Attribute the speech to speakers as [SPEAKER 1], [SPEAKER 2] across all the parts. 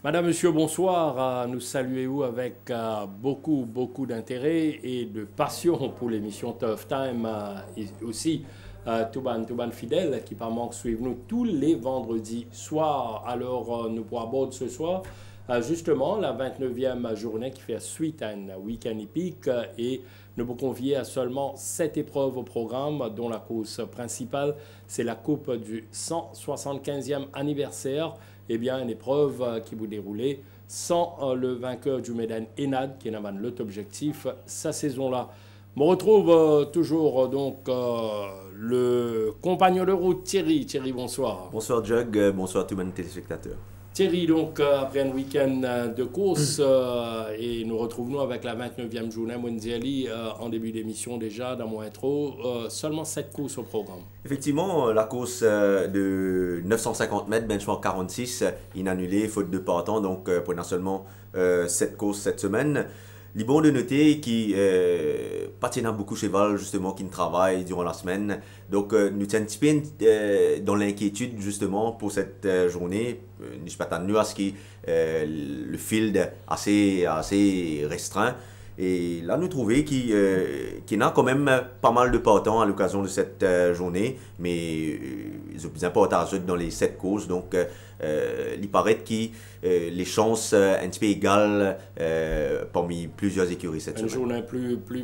[SPEAKER 1] Madame, Monsieur, bonsoir. Nous saluons avec beaucoup d'intérêt et de passion pour l'émission Tough Time et aussi Touban Fidèle qui par manque suivent nous tous les vendredis soirs. Alors nous pourrons aborder ce soir justement la 29e journée qui fait suite à un week-end épique et nous vous convier à seulement 7 épreuves au programme dont la course principale c'est la coupe du 175e anniversaire. Eh bien, une épreuve qui vous déroulait sans le vainqueur du Médan Enad, qui n'a pas l'autre objectif sa saison-là. On retrouve toujours le compagnon de route Thierry. Thierry, bonsoir.
[SPEAKER 2] Bonsoir Jug, bonsoir tout le monde téléspectateur.
[SPEAKER 1] Thierry, donc, après un week-end de course, et nous retrouvons avec la 29e journée mondiale en début d'émission déjà, dans mon intro, seulement 7 courses au programme.
[SPEAKER 2] Effectivement, la course de 950 mètres, benchmark 46, inannulée, faute de partant, donc prenant seulement 7 courses cette semaine. Il est bon de noter qu'il patinent beaucoup cheval justement qui ne travaille durant la semaine. Donc nous sommes un petit peu dans l'inquiétude justement pour cette journée. Nous sommes à ce qui le field assez restreint. Et là, nous trouvons qu'il y a quand même pas mal de partants à l'occasion de cette journée, mais ils ont plus important dans les 7 courses. Donc, il paraît que les chances un petit peu égales parmi plusieurs écuries cette semaine.
[SPEAKER 1] Une journée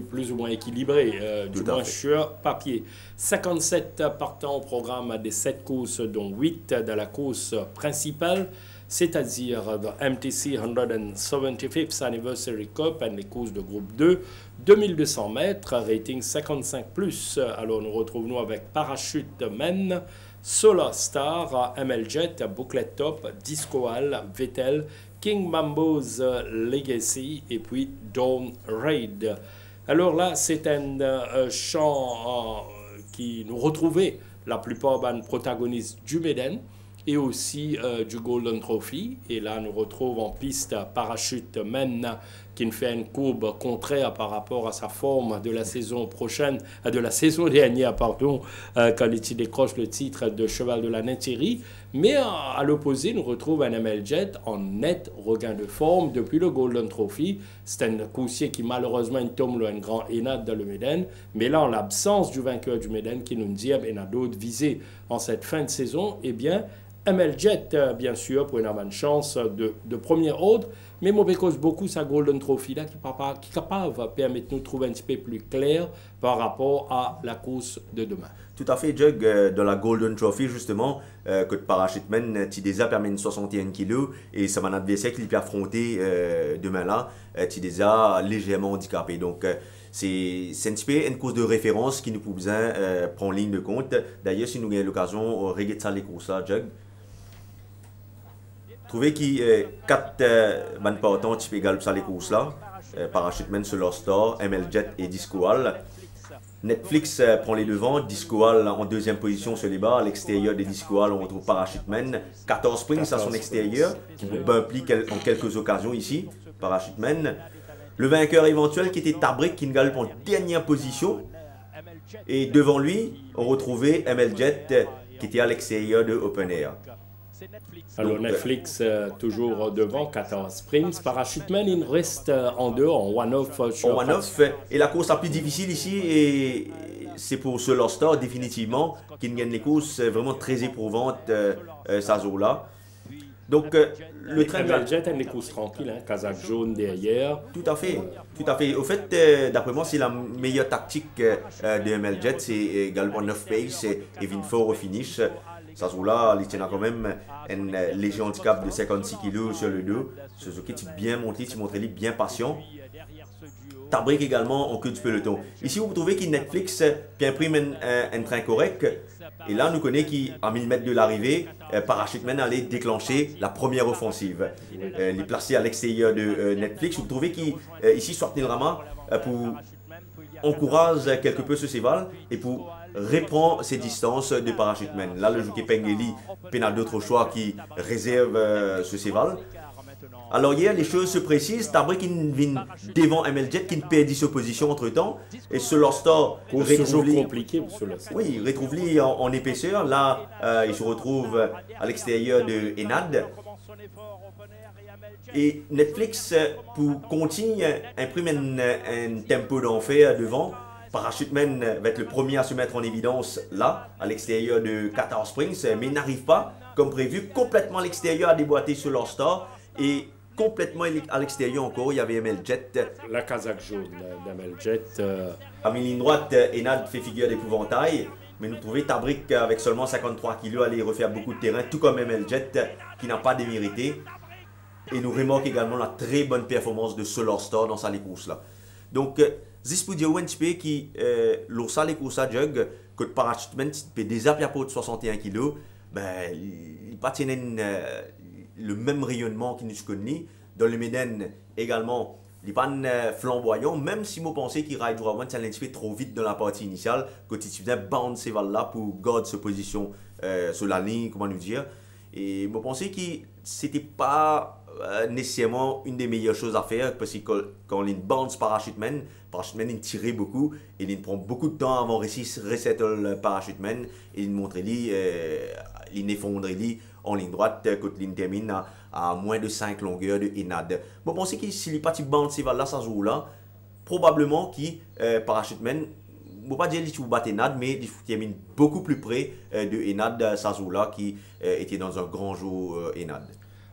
[SPEAKER 1] plus ou moins équilibrée, du moins sur papier. 57 partants au programme des 7 courses, dont 8 de la course principale, c'est-à-dire the MTC 175th Anniversary Cup et les courses de groupe 2, 2200 mètres, rating 55+. Alors nous retrouvons avec Parachute Men, Solar Star, ML Jet, Booklet Top, Discoal, Vettel, King Mambo's Legacy et puis Dawn Raid. Alors là, c'est un chant qui nous retrouvait la plupart des protagonistes du Médan et aussi du Golden Trophy. Et là, nous retrouvons en piste Parachute Men qui nous fait une courbe contraire par rapport à sa forme de la saison prochaine, de la saison dernière, pardon, quand il décroche le titre de cheval de l'année Thierry. Mais à l'opposé, nous retrouvons un ML Jet en net regain de forme depuis le Golden Trophy. C'est un coursier qui malheureusement tombe un grand Enad dans le Médan. Mais là, en l'absence du vainqueur du Médan qui nous dit, il y a d'autres visées en cette fin de saison, eh bien, ML Jet, bien sûr, pour une chance de premier ordre, mais moi, cause beaucoup sa Golden Trophy là, qui est capable de permettre de nous trouver un petit peu plus clair par rapport à la course de demain.
[SPEAKER 2] Tout à fait, Jug, dans la Golden Trophy, justement, que de Parachuteman, tu déjà permis 61 kg et c'est mon adversaire qui peut affronter demain là, tu déjà légèrement handicapé. Donc, c'est un petit peu une course de référence qui nous peut besoin prendre ligne de compte. D'ailleurs, si nous avons l'occasion, on regarde ça les courses là, Jug. Trouvez qu'il y a 4 bonnes partants type égal pour les courses là. Parachuteman, Solar Star, ML Jet et Discoal. Netflix prend les devants, Discoal en deuxième position sur les bas. À l'extérieur des Discoal, on retrouve Parachuteman. 14 Springs à son extérieur, qui vous bumpli en quelques occasions ici. Parachuteman. Le vainqueur éventuel qui était Tabrick, qui ne gagne en dernière position. Et devant lui, on retrouvait ML Jet, qui était à l'extérieur de Open Air.
[SPEAKER 1] Alors Netflix toujours devant, 14 Springs. Parachuteman, il reste en dehors, en one-off.
[SPEAKER 2] En one-off, et la course la plus difficile ici, et c'est pour Solar Star définitivement, qui gagne les courses vraiment très éprouvantes, sa zone-là. Donc le train de
[SPEAKER 1] ML Jet a des courses tranquilles, hein, Kazakh jaune derrière.
[SPEAKER 2] Tout à fait, tout à fait. Au fait, d'après moi, c'est la meilleure tactique de ML Jet, c'est également 9 pace et 24 au finish. Ça se là, il tient quand même un léger handicap de 56 kg sur le dos. Suzuki, tu bien monté, tu montres bien patient. Tabrick également en queue du peloton. Ici, vous trouvez que Netflix imprime un train correct. Et là, nous connaissons qu'à 1000 mètres de l'arrivée, Parachuteman allait déclencher la première offensive. Il est placé à l'extérieur de Netflix. Vous trouvez qu'ici, Sortnil Rama pour encourage quelque peu ce cheval et pour reprendre ses distances de Parachuteman. Là, le jockey Pengeli peine d'autres choix qui réserve ce cheval. Alors hier, les choses se précisent. Tabri qui vient devant MLJet, qui ne perdit sa position entre-temps. Et Solar
[SPEAKER 1] retrouve compliqué pour
[SPEAKER 2] oui, retrouve en épaisseur. Là, il se retrouve à l'extérieur de Enad. Et Netflix, pour continuer, imprime un tempo d'enfer devant. Parachuteman va être le premier à se mettre en évidence là, à l'extérieur de Qatar Springs, mais n'arrive pas, comme prévu, complètement à l'extérieur à déboîter sur leur Star. Et complètement à l'extérieur encore, il y avait MLJet.
[SPEAKER 1] La casaque jaune d'MLJet.
[SPEAKER 2] À mi ligne droite, Enad fait figure d'épouvantail. Mais nous trouvons Tabrik avec seulement 53 kg aller refaire beaucoup de terrain, tout comme MLJet qui n'a pas démérité. Et nous remarquons également la très bonne performance de Solar Star dans sa course là. Donc, Zispoudio Wenchpe qui l'osa les courses à jug, que le parachutement peut déjà piapo de 61 kg, ben, il pas le même rayonnement qu'il nous connaît. Dans le Méden également, il n'est pas flamboyant, même si moi pensais qu'il ride vraiment trop vite dans la partie initiale, quand il faisait bounce ces balles là pour garder sa position sur la ligne, comment nous dire. Et moi pensais que c'était pas nécessairement une des meilleures choses à faire, parce que quand il bounce parachuteman il tirait beaucoup et il prend beaucoup de temps avant de resetter le parachuteman et il montre il effondre en ligne droite quand il termine à moins de 5 longueurs de Enad. Bon, je pense que si les petits bounce là, ça joue là, probablement que parachuteman, je ne vais pas dire qu'il bat Enad, mais il termine beaucoup plus près de Enad, ça joue là, qui était dans un grand jour Enad.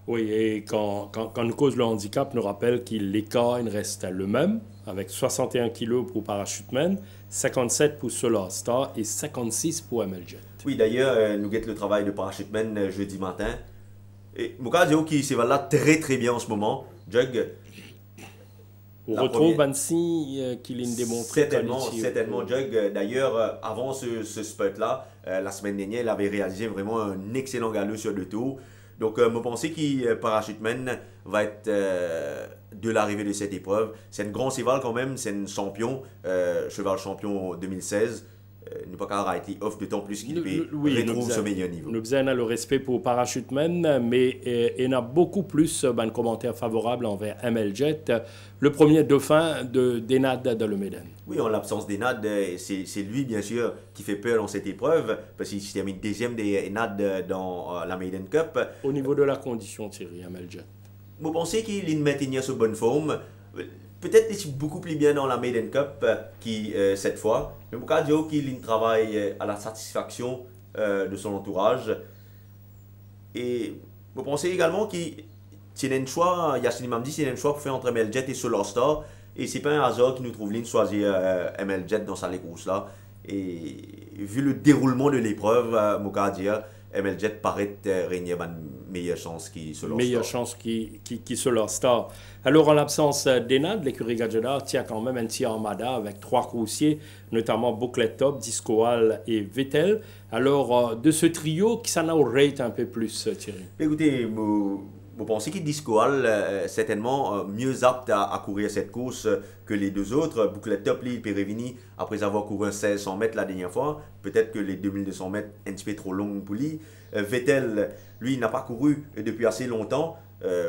[SPEAKER 1] Oui, et quand nous cause le handicap, nous rappelle que l'écart reste le même, avec 61 kg pour Parachuteman, 57 pour Solar Star et 56 pour MLJet.
[SPEAKER 2] Oui, d'ailleurs, nous guettons le travail de Parachuteman jeudi matin. Et Mouka dit qu'il se va là très bien en ce moment. Jug.
[SPEAKER 1] On retrouve Bansi qu'il a démontré.
[SPEAKER 2] Certainement, Jug. D'ailleurs, avant ce spot-là, la semaine dernière, il avait réalisé vraiment un excellent galop sur 2 tours. Donc, je pense que Parachuteman va être de l'arrivée de cette épreuve. C'est un grand cheval quand même, c'est un champion, cheval champion 2016. Nous pas qu'à été off d'autant plus qu'il retrouve ce meilleur niveau.
[SPEAKER 1] Nous avons le respect pour Parachuteman, mais il y a beaucoup plus de commentaires favorables envers MLJet, le premier dauphin d'Enad dans le Méden.
[SPEAKER 2] Oui, en l'absence d'Enad, c'est lui bien sûr qui fait peur dans cette épreuve, parce qu'il se termine deuxième d'Enad dans la Maiden Cup.
[SPEAKER 1] Au niveau de la condition, Thierry, MLJet.
[SPEAKER 2] Vous pensez qu'il est maintenu sur bonne forme? Peut-être qu'il est beaucoup plus bien dans la Maiden Cup cette fois. Mais pour cas qu'il travaille à la satisfaction de son entourage. Et vous pensez également qu'il y a un choix, Yacine m'a dit qu'il y a un choix pour faire entre MLJet et Solar Star. Et c'est pas un hasard qui nous trouve de choisir MLJet dans sa course là. Et vu le déroulement de l'épreuve, MLJet paraît régner une meilleure chance qui Solar Star.
[SPEAKER 1] Meilleure chance qui Solar Star. Alors, en l'absence d'Enad, l'écurie Gadjedar tient quand même un tir armada avec 3 coursiers, notamment Bouclet Top, Discoal et Vettel. Alors, de ce trio, qui s'en a au rate un peu plus, Thierry?
[SPEAKER 2] Écoutez, vous pensez que Discoal est certainement mieux apte à courir cette course que les deux autres. Bouclet Top, lui, Perevini, après avoir couru un 1600 mètres la dernière fois, peut-être que les 2200 mètres un petit peu trop longues pour lui. Vettel, lui, n'a pas couru depuis assez longtemps.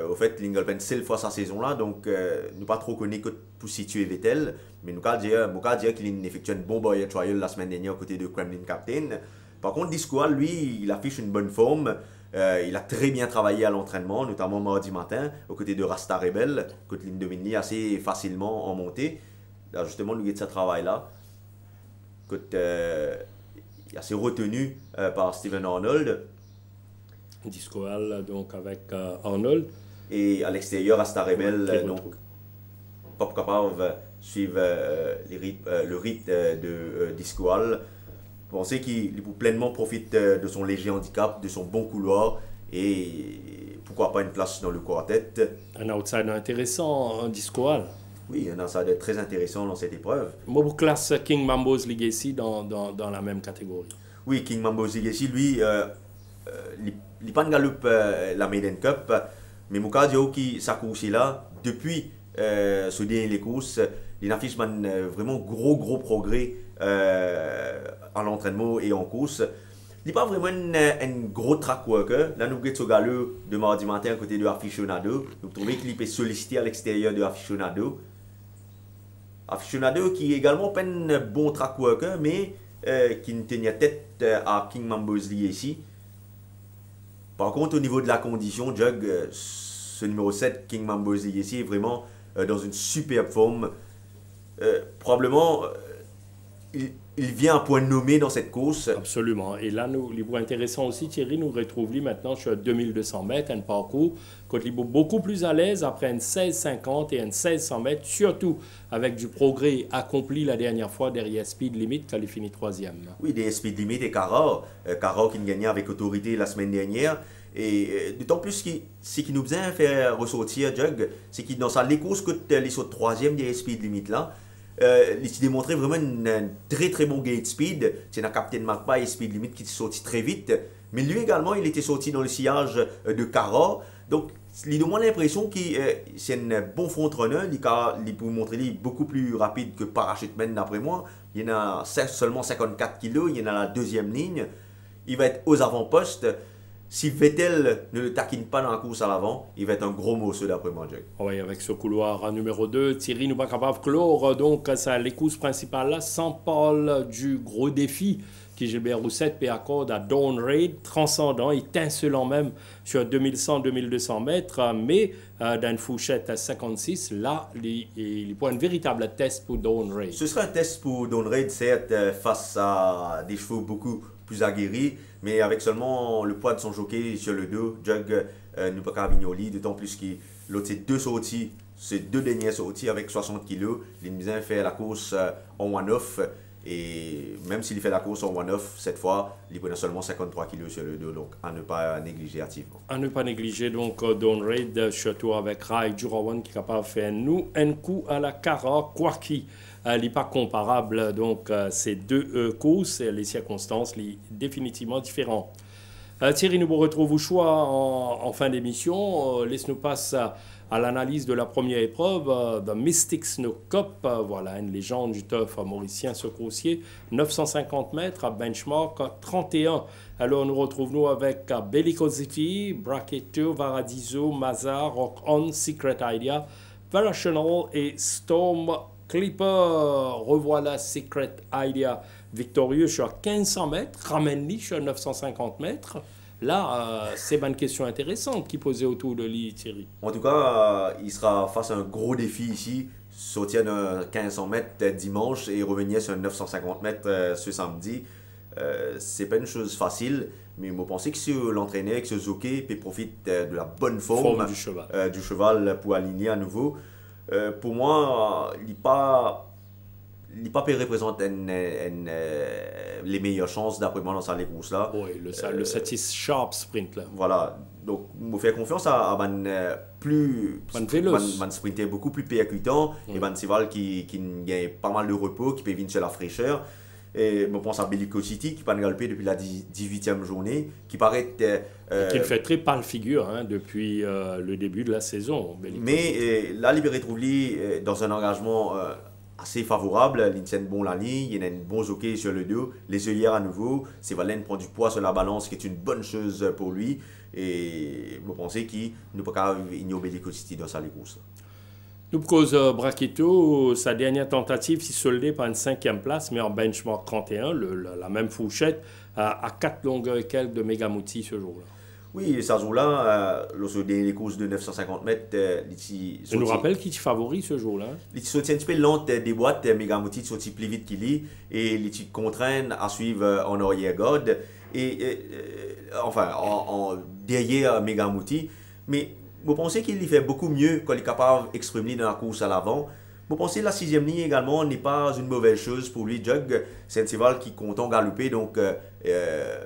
[SPEAKER 2] Au fait, Lingelpen, c'est le fois sa saison là, donc nous pas trop connu que pour situer Vettel, mais nous avons dire qu'il effectue un bon boy trial la semaine dernière aux côtés de Kremlin Captain. Par contre, Discoal, lui, il affiche une bonne forme. Il a très bien travaillé à l'entraînement, notamment mardi matin, aux côtés de Rasta Rebel, que il domine assez facilement en montée. Là, justement, nous avons ce travail-là. Il est assez retenu par Steven Arnold.
[SPEAKER 1] Discoal, donc avec Arnold.
[SPEAKER 2] Et à l'extérieur, Rasta Rebel, donc, pas capable suivre le rythme de Discoal. Pensez qu'il pleinement profite de son léger handicap, de son bon couloir et pourquoi pas une place dans le quartet.
[SPEAKER 1] Un outsider intéressant, Discoal.
[SPEAKER 2] Oui, un outsider très intéressant dans cette épreuve.
[SPEAKER 1] Moi, je classe King Mambo's Legacy dans la même catégorie.
[SPEAKER 2] Oui, King Mambo's Legacy, lui, il n'a pas de galop la Maiden Cup, mais Mouka Dio qui sa course là, depuis ce dernier courses, il affiche vraiment gros progrès à l'entraînement et en course. Il n'est pas vraiment un gros track worker. Là, nous avons galop de mardi matin à côté de Aficionado. Nous trouvons qu'il peut solliciter à l'extérieur de Aficionado. Aficionado qui est également pas un bon track worker, mais qui ne tenait tête à King Mambos League ici. Par contre, au niveau de la condition, Jug, ce numéro 7, King Mambos League ici, est vraiment dans une superbe forme. Probablement, il vient à point nommé dans cette course.
[SPEAKER 1] Absolument. Et là, les points intéressants aussi, Thierry, nous retrouvons maintenant sur 2200 mètres, un parcours qui est beaucoup plus à l'aise après une 1650 et une 1600 mètres, surtout avec du progrès accompli la dernière fois derrière Speed Limit, quand il finit 3e.
[SPEAKER 2] Oui, des Speed Limit et Cara. Cara qui gagnait avec autorité la semaine dernière. Et d'autant plus ce qui nous vient faire ressortir Jug, c'est qu'il dans les courses que les sauts 3e des Speed Limit là, il s'est démontré vraiment un très très bon gate speed. C'est un Captain Magpie et Speed Limit qui est sorti très vite. Mais lui également, il était sorti dans le sillage de Cara. Donc, il a moins l'impression que c'est un bon front-runner. Il peut montrer qu'il est beaucoup plus rapide que Parachute-Man d'après moi. Il y en a seulement 54 kg. Il y en a la deuxième ligne. Il va être aux avant-postes. Si Vettel ne le taquine pas dans la course à l'avant, il va être un gros morceau d'après moi, Jack.
[SPEAKER 1] Oui, avec ce couloir numéro 2, Thierry nous pas capable de clore donc ça, les courses principales là, sans parler du gros défi qui Gilbert Rousset accorde à Dawn Raid, transcendant, étincelant même sur 2100-2200 mètres, mais dans une fourchette à 56, là, il prend un véritable test pour Dawn Raid.
[SPEAKER 2] Ce sera un test pour Dawn Raid, certes, face à des chevaux beaucoup plus aguerris, mais avec seulement le poids de son jockey sur le dos, Jug Nupaka Vignoli, d'autant plus que l'autre c'est deux sorties, c'est deux dernières sorties avec 60 kg. Limousin fait la course en one-off, et même s'il fait la course en one-off, cette fois, il prenait seulement 53 kg sur le dos, donc à ne pas négliger activement.
[SPEAKER 1] À ne pas négliger donc Dawn Raid, surtout avec Rai Jurawan qui est capable de faire un coup à la Cara, quoi qu'il n'est pas comparable, donc ces deux courses, les circonstances sont définitivement différentes. Thierry, nous vous retrouvons au choix en fin d'émission. Laisse-nous passer à l'analyse de la première épreuve, The Mystic Snow Cup. Voilà, une légende du turf mauricien, ce coursier. 950 mètres, à benchmark 31. Alors, nous retrouvons avec Bellicosity, Bracketo, Varadizo, Mazar, Rock On, Secret Idea, Varational et Storm Clipper. Revoilà Secret Idea victorieux sur 1500 mètres, ramène-lui sur 950 mètres. Là, c'est une question intéressante qui posait autour de lui, Thierry.
[SPEAKER 2] En tout cas, il sera face à un gros défi ici. Sortir de 1500 mètres dimanche et revenir sur 950 mètres ce samedi. C'est pas une chose facile, mais je pense que si l'entraîneur, que ce jockey, peut profiter de la bonne forme du cheval pour aligner à nouveau. Pour moi, il n'est pas représente les meilleures chances d'après moi dans sa course là.
[SPEAKER 1] Oui, le Satis Sharp Sprint là.
[SPEAKER 2] Voilà, donc je fais confiance à plus sprinter beaucoup plus percutant et cheval qui gagne pas mal de repos, qui peut venir sur la fraîcheur. Et je pense à Bellicosity qui peut galoper depuis la 18e journée, qui paraît
[SPEAKER 1] qui fait très pâle figure depuis le début de la saison.
[SPEAKER 2] Mais là, il retrouve dans un engagement assez favorable. Il tient bon la ligne, il y a un bon jockey sur le dos, les œillères à nouveau. Sévalène prend du poids sur la balance, qui est une bonne chose pour lui. Et je pense qu'il ne peut pas ignorer Bellicosity dans sa course.
[SPEAKER 1] Nous cause Brachetto, sa dernière tentative s'est soldée par une 5e place, mais en benchmark 31, la même fourchette, à 4 longueurs et quelques de Megamouti ce jour-là.
[SPEAKER 2] Oui, ce jour-là, lors des courses de 950 mètres,
[SPEAKER 1] je nous rappelle qui est favori ce jour-là.
[SPEAKER 2] Il sortit un petit peu lente des boîtes, Megamouti sortit plus vite qu'il est, et il contraint à suivre en arrière-garde, enfin, derrière Megamouti, mais vous pensez qu'il y fait beaucoup mieux quand il est capable d'exprimer dans la course à l'avant. Vous pensez que la 6e ligne également n'est pas une mauvaise chose pour lui. Jug, c'est un cheval qui compte galoper, donc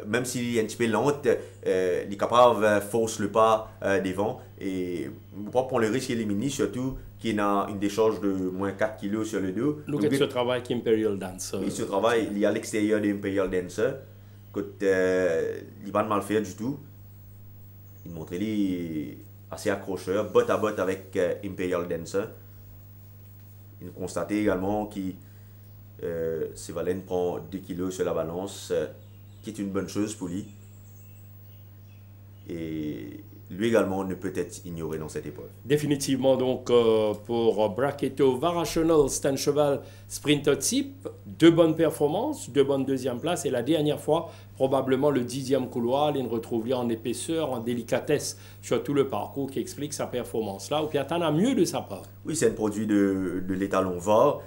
[SPEAKER 2] même s'il est un petit peu lente, il est capable de forcer le pas devant. Et vous ne pouvez pas prendre le risque d'éliminer, surtout qu'il a une décharge de moins 4 kg sur le dos.
[SPEAKER 1] Nous avons ce travail qu'Imperial Dancer.
[SPEAKER 2] Oui, ce travail, il est à l'extérieur d'Imperial Dancer. Il n'est pas de mal fait du tout. Il montre les assez accrocheur, botte à botte avec Imperial Dancer. Il constatait également que Sévalène prend 2 kg sur la balance, qui est une bonne chose pour lui. Et lui également ne peut être ignoré dans cette épreuve.
[SPEAKER 1] Définitivement, donc, pour Brachetto Varational, c'est un cheval sprinter type, 2 bonnes performances, 2 bonnes deuxième places, et la dernière fois, probablement le 10e couloir, il retrouve en épaisseur, en délicatesse sur tout le parcours qui explique sa performance là, ou puis attend à mieux de sa part.
[SPEAKER 2] Oui, c'est un produit de l'étalon VAR,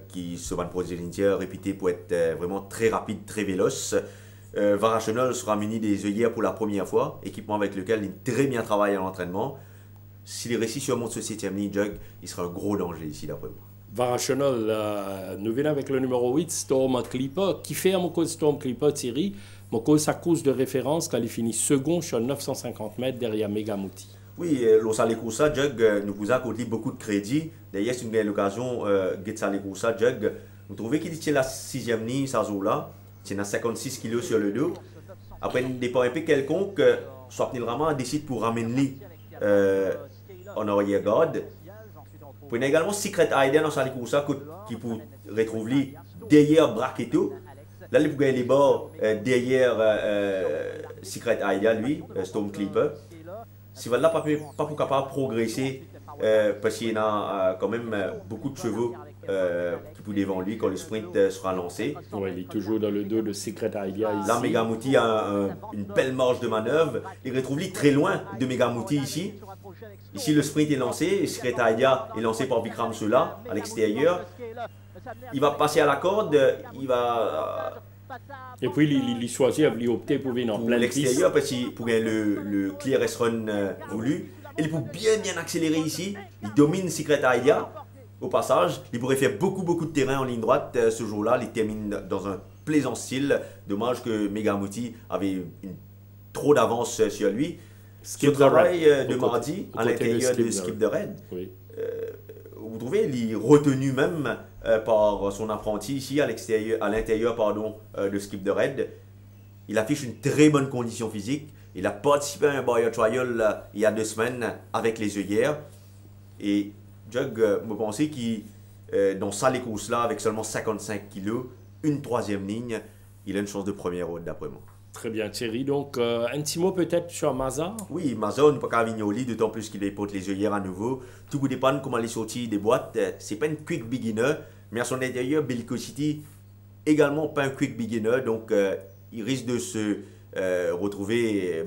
[SPEAKER 2] qui se va un produit linéaire réputé pour être vraiment très rapide, très véloce. Varational sera muni des œillères pour la première fois, équipement avec lequel il très bien travaille à l'entraînement. Si les récits surmontent ce 7e ligne, Jug, il sera un gros danger ici d'après moi.
[SPEAKER 1] Varational, nous venons avec le numéro 8, Storm Clipper, qui fait à mon cause Storm Clipper, Thierry, mon cause sa course de référence quand il finit second sur 950 mètres derrière Megamouti.
[SPEAKER 2] Oui, l'Osale Kousa, Jug, nous vous a accordé beaucoup de crédit. D'ailleurs, c'est une belle occasion, Getsale Kousa, Jug, vous trouvez qu'il tient la 6e ligne, ça là. Il a 56 kg sur le dos. Après un départ un peu quelconque, Swapnil Rama décide pour ramener en arrière-garde. Puis il y a également Secret Idea dans sa course qui peut retrouver derrière Brachetto. Là, il peut gagner les bords derrière Secret Idea, lui, Storm Clipper. Si voilà pas pour capable de progresser, parce qu'il y a quand même beaucoup de chevaux qui poussent devant lui quand le sprint sera lancé.
[SPEAKER 1] Ouais, il est toujours dans le dos de Secret Idea ici.
[SPEAKER 2] Là, Megamouti a une belle marge de manœuvre. Il retrouve lui très loin de Megamouti ici. Ici, le sprint est lancé et Secret Idea est lancé par Vikram Sola à l'extérieur. Il va passer à la corde, il va...
[SPEAKER 1] Et puis, il choisit de opter pour venir en pleine piste.
[SPEAKER 2] L'extérieur, parce qu'il pourrait le clear S-run voulu. Et il peut bien accélérer ici. Il domine Secret Idea. Au passage, il pourrait faire beaucoup de terrain en ligne droite ce jour-là. Il termine dans un plaisant style. Dommage que Megamouti avait trop d'avance sur lui. Ce travail de mardi à l'intérieur de Skip the Red. Oui. Vous trouvez, il est retenu même par son apprenti ici à l'intérieur de Skip the Red. Il affiche une très bonne condition physique. Il a participé à un barrier trial il y a 2 semaines avec les œillères. Et Jug me pensait qu'il, dans cette course-là, avec seulement 55 kg, une 3e ligne, il a une chance de première route d'après moi.
[SPEAKER 1] Très bien Thierry, donc un petit mot peut-être sur Mazar.
[SPEAKER 2] Oui, Mazar n'est pas qu'à Vignoli, d'autant plus qu'il porte les œillères à nouveau. Tout dépend de comment il est sorti des boîtes. C'est pas une quick beginner, mais à son intérieur, Bellicosity également pas un quick beginner, donc il risque de se retrouver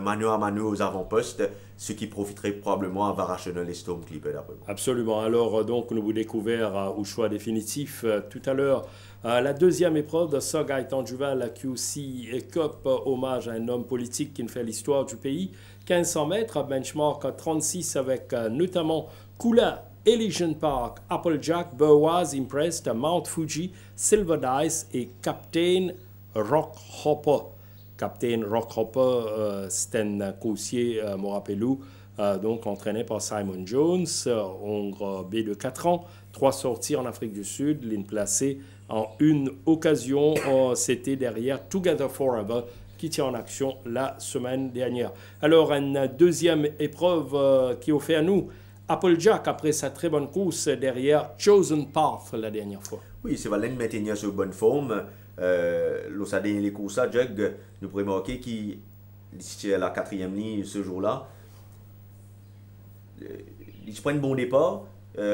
[SPEAKER 2] mano à mano aux avant-postes, ce qui profiterait probablement à Varational et Storm Clipper d'après moi.
[SPEAKER 1] Absolument. Alors donc nous vous découvert au choix définitif tout à l'heure. La 2e épreuve de Gaëtan Duval, la QC Cup, hommage à un homme politique qui ne fait l'histoire du pays. 1500 mètres, benchmark 36 avec notamment Kula, Elysian Park, Applejack, Burwaz, Impressed, Mount Fuji, Silver Dice et Captain Rockhopper. Captain Rockhopper, c'est un coursier, me rappelez-vous, donc entraîné par Simon Jones, Hongre B de 4 ans, 3 sorties en Afrique du Sud, ligne placée en une occasion, c'était derrière Together Forever qui tient en action la semaine dernière. Alors, une 2e épreuve qui offre à nous Applejack après sa très bonne course derrière Chosen Path la dernière fois.
[SPEAKER 2] Oui, c'est Valène maintenir sur bonne forme. L'Osade et les courses à Jug, nous pourrions remarquer qu'il est à la 4e ligne ce jour-là. Il se prend un bon départ.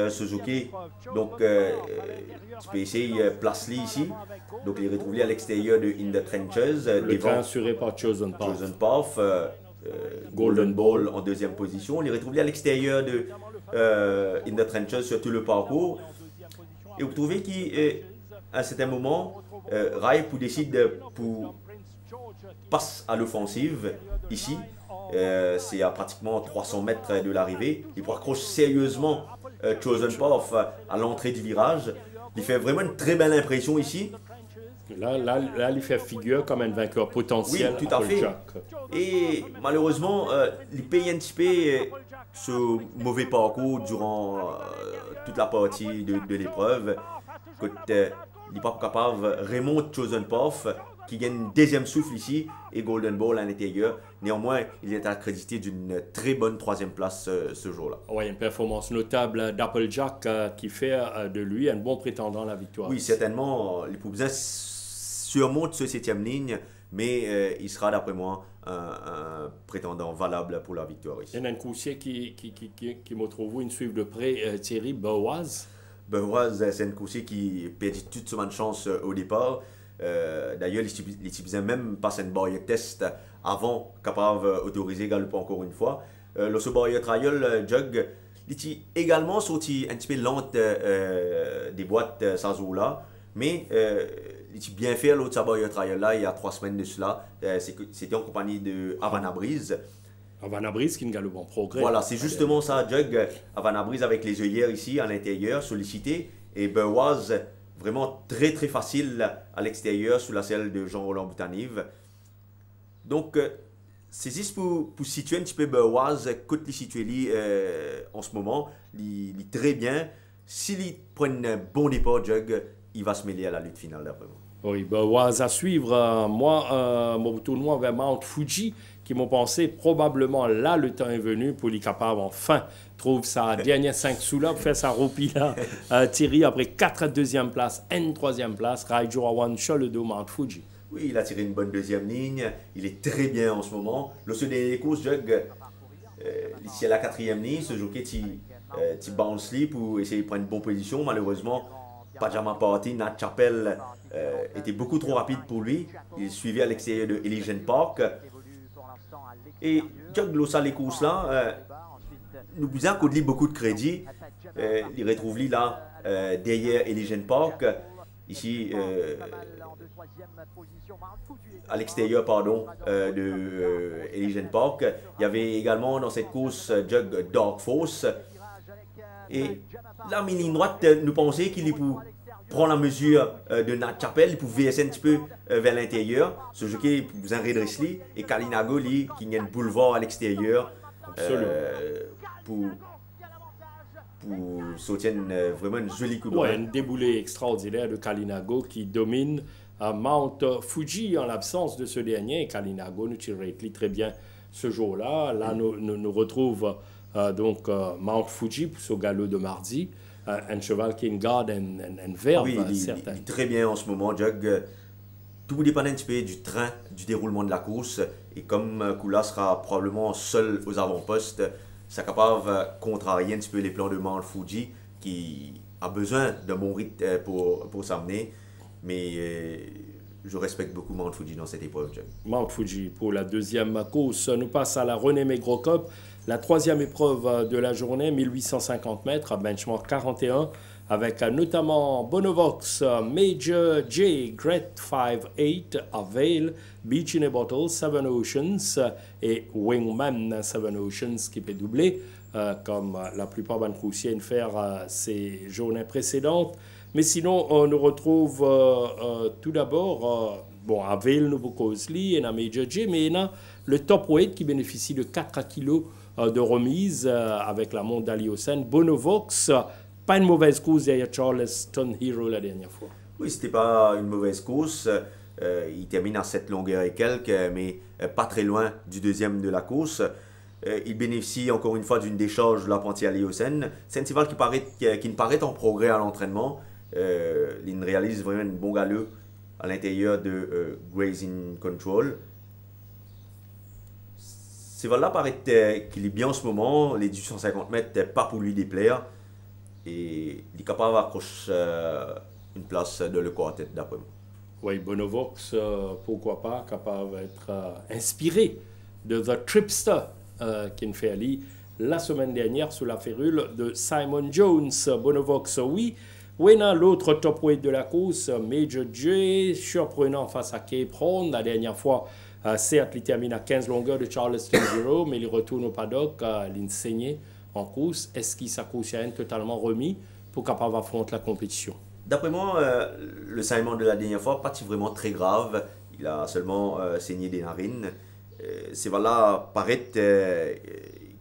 [SPEAKER 2] Suzuki, donc tu peux essayer place-li ici. Donc il est retrouvé à l'extérieur de In the Trenches.
[SPEAKER 1] Le train assuré par Chosen Path.
[SPEAKER 2] Chosen Path. Golden Ball en 2e position. Il est retrouvé à l'extérieur de In the Trenches sur tout le parcours. Et vous trouvez qu'à un certain moment, Rai décide pour passer à l'offensive ici. C'est à pratiquement 300 mètres de l'arrivée. Il accroche sérieusement Chosen Path à l'entrée du virage. Il fait vraiment une très belle impression ici.
[SPEAKER 1] Là, il fait figure comme un vainqueur potentiel.
[SPEAKER 2] Oui, tout à fait. Et malheureusement, il paye un petit peu ce mauvais parcours durant toute la partie de l'épreuve. Il n'est pas capable de remonter Chosen Path, qui gagne une 2e souffle ici, et Golden Ball à l'intérieur. Néanmoins, il est accrédité d'une très bonne 3e place ce jour-là.
[SPEAKER 1] Oui, une performance notable d'Applejack qui fait de lui un bon prétendant à la victoire.
[SPEAKER 2] Oui, certainement. Les Poubzins surmontent ce 7e ligne mais il sera d'après moi un prétendant valable pour la victoire ici.
[SPEAKER 1] Il y a un coursier qui m'a trouvé une suivre de près, Thierry Boaz.
[SPEAKER 2] Boaz, c'est un coursier qui perdit toute son chance au départ. D'ailleurs, les types même passent une barrière test avant capable d'autoriser Galop encore une fois. Le barrière trial, Jug, il est également sorti un petit peu lente des boîtes sans eau là, mais il est bien fait l'autre barrière trial là il y a 3 semaines de cela. C'était en compagnie de Havana Breeze.
[SPEAKER 1] Havana Breeze qui ne galope en progrès.
[SPEAKER 2] Voilà, c'est justement ça, Jug. Havana Breeze avec les œillères ici à l'intérieur, sollicité. Et Boaz, vraiment très très facile à l'extérieur sous la selle de Jean-Roland Boutanive. Donc, c'est juste pour situer un petit peu Boaz, côté les situer en ce moment, il est très bien. S'il prend un bon départ, Jug, il va se mêler à la lutte finale d'après moi.
[SPEAKER 1] Oui, Boaz à suivre. Moi, mon tournoi vers Mount Fuji, qui m'ont pensé probablement là, le temps est venu pour les capables enfin trouve sa dernière 5 sous là pour faire sa roupie là. Thierry, après 4 deuxième place, une troisième place, Raijo Awan Choledo Mount Fuji.
[SPEAKER 2] Oui, il a tiré une bonne deuxième ligne. Il est très bien en ce moment. Le seul des courses, Jug, ici à la 4e ligne, ce jockey qui bounce pour essayer de prendre une bonne position. Malheureusement, Pajama Party, Nat Chappell était beaucoup trop rapide pour lui. Il suivait à l'extérieur de Elysian Park. Et Jug, les courses là, nous disons qu'on lit beaucoup de crédit. Il retrouve lui là, derrière Elysian Park. Ici, à l'extérieur, pardon, de Elysian Park. Il y avait également dans cette course Jug Dark Force. Et là, en ligne droite, nous pensions qu'il pour prendre la mesure de Nat Chappell, il pouvait verser un petit peu vers l'intérieur. Ce jockey vous en redresser et Kalinago, lui, qui a un boulevard à l'extérieur pour sauter vraiment une jolie coup de
[SPEAKER 1] un déboulé extraordinaire de Kalinago qui domine Mount Fuji en l'absence de ce dernier. Kalinago nous tirait très bien ce jour-là. Là, nous retrouve donc Mount Fuji pour ce galop de mardi. Un cheval qui garde une verve,
[SPEAKER 2] oui, il est très bien en ce moment, Jug. Tout dépend un petit peu du train, du déroulement de la course. Et comme Kula sera probablement seul aux avant-postes, ça capable de contrarier un petit peu les plans de Mount Fuji qui a besoin d'un bon rythme pour s'amener. Mais je respecte beaucoup Mount Fuji dans cette épreuve, Jug.
[SPEAKER 1] Mount Fuji pour la deuxième course. Nous passons à la René Maigre Cup. La troisième épreuve de la journée, 1850 mètres, benchmark 41, avec notamment Bonovox, Major J, Gret 5-8, Avail, Beach in a Bottle, Seven Oceans et Wingman Seven Oceans qui peut doubler, comme la plupart des coursiers faire ces journées précédentes. Mais sinon, on nous retrouve tout d'abord, Avail, nous Cosli, et Major J, mais il y a le top weight qui bénéficie de 4 kilos de remise avec la montre d'Aliocène. Bonovox, pas une mauvaise course derrière Charleston Hero la dernière fois.
[SPEAKER 2] Oui, c'était pas une mauvaise course. Il termine à 7 longueurs et quelques, mais pas très loin du deuxième de la course. Il bénéficie encore une fois d'une décharge de l'apprenti Aliocène. C'est un cheval qui ne paraît en progrès à l'entraînement. Il réalise vraiment un bon galop à l'intérieur de Grazing Control. Ce cheval-là paraît qu'il est bien en ce moment. Les 250 mètres, pas pour lui déplaire. Et il est capable d'accrocher une place de le quartet d'après moi.
[SPEAKER 1] Oui, Bonovox, pourquoi pas, capable d'être inspiré de The Tripster qui nous fait aller la semaine dernière sous la férule de Simon Jones. Bonovox, oui. Wena, l'autre top weight de la course, Major J, surprenant face à Cape Horn. La dernière fois, certes, il termine à 15 longueurs de Charleston Hero, mais il retourne au paddock, l'enseigné en course. Est-ce qu'il s'accouche totalement remis pour capable affronter la compétition?
[SPEAKER 2] D'après moi, le saignement de la dernière fois, pas vraiment très grave. Il a seulement saigné des narines. C'est voilà, paraît